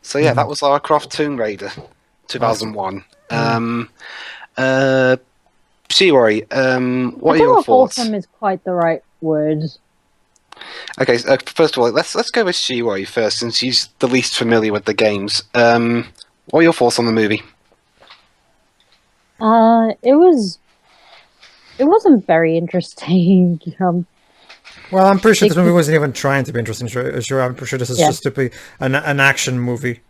Speaker 1: So yeah, that was Lara Croft Tomb Raider, 2001. Shiroi, what are
Speaker 3: I don't
Speaker 1: your
Speaker 3: know if
Speaker 1: thoughts?
Speaker 3: awesome is quite the right word.
Speaker 1: Okay, first of all, let's go with Shiroi first, since she's the least familiar with the games. What are your thoughts on the movie?
Speaker 3: It wasn't very interesting.
Speaker 2: Well, I'm pretty sure this movie wasn't even trying to be interesting. Sure, I'm pretty sure this is
Speaker 3: Yeah.
Speaker 2: just simply an action movie.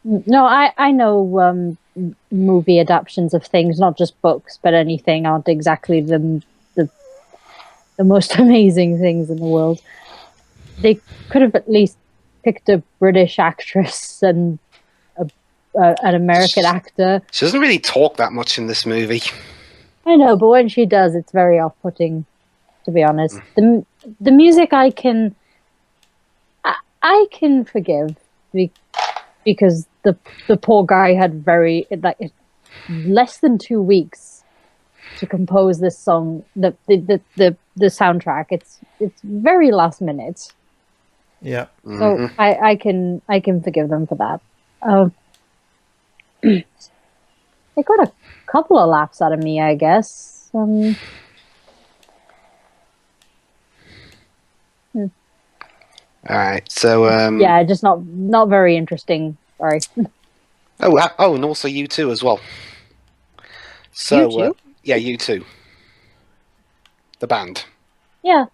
Speaker 3: No, I know movie adaptations of things, not just books, but anything, aren't exactly the most amazing things in the world. They could have at least picked a British actress and an American actor.
Speaker 1: She doesn't really talk that much in this movie.
Speaker 3: I know, but when she does, it's very off-putting, to be honest. The music I can forgive because the poor guy had less than 2 weeks to compose this song. The soundtrack. It's very last minute.
Speaker 2: Yeah.
Speaker 3: So I can forgive them for that. They got a couple of laughs out of me, I guess.
Speaker 1: Alright, so
Speaker 3: Yeah, just not very interesting. Sorry.
Speaker 1: Oh, and also U2 as well. So
Speaker 3: U2?
Speaker 1: yeah, U2. The band.
Speaker 3: Yeah.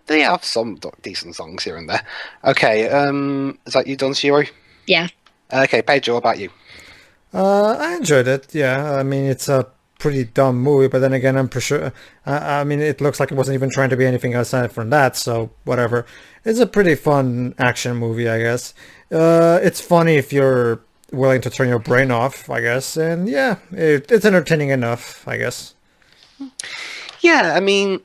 Speaker 1: They have some decent songs here and there. Okay, is that you done, Shiro?
Speaker 5: Yeah.
Speaker 1: Okay, Pedro, what about you?
Speaker 2: I enjoyed it. Yeah, I mean it's a pretty dumb movie, but then again, I'm pretty sure. I mean, it looks like it wasn't even trying to be anything aside from that. So whatever. It's a pretty fun action movie, I guess. It's funny if you're willing to turn your brain off, I guess. And yeah, it's entertaining enough, I guess.
Speaker 1: Yeah, I mean,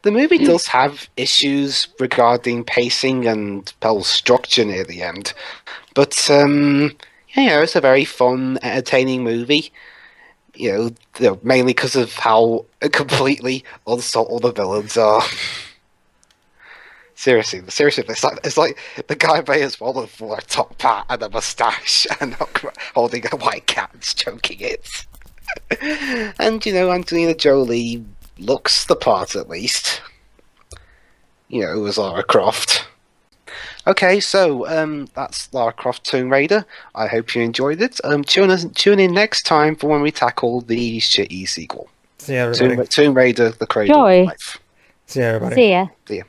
Speaker 1: the movie does have issues regarding pacing and structure near the end, but yeah, it's a very fun, entertaining movie. You know, mainly because of how completely unsubtle the villains are. Seriously, it's like the guy may as well have wore a top hat and a mustache and holding a white cat and stroking it. And Angelina Jolie looks the part at least. As Lara Croft. Okay, so that's Lara Croft Tomb Raider. I hope you enjoyed it. Tune in next time for when we tackle the shitty sequel.
Speaker 2: See ya, everybody.
Speaker 1: Tomb Raider: The Cradle
Speaker 3: Joy.
Speaker 1: of Life.
Speaker 2: See ya, everybody.
Speaker 3: See ya.
Speaker 1: See ya.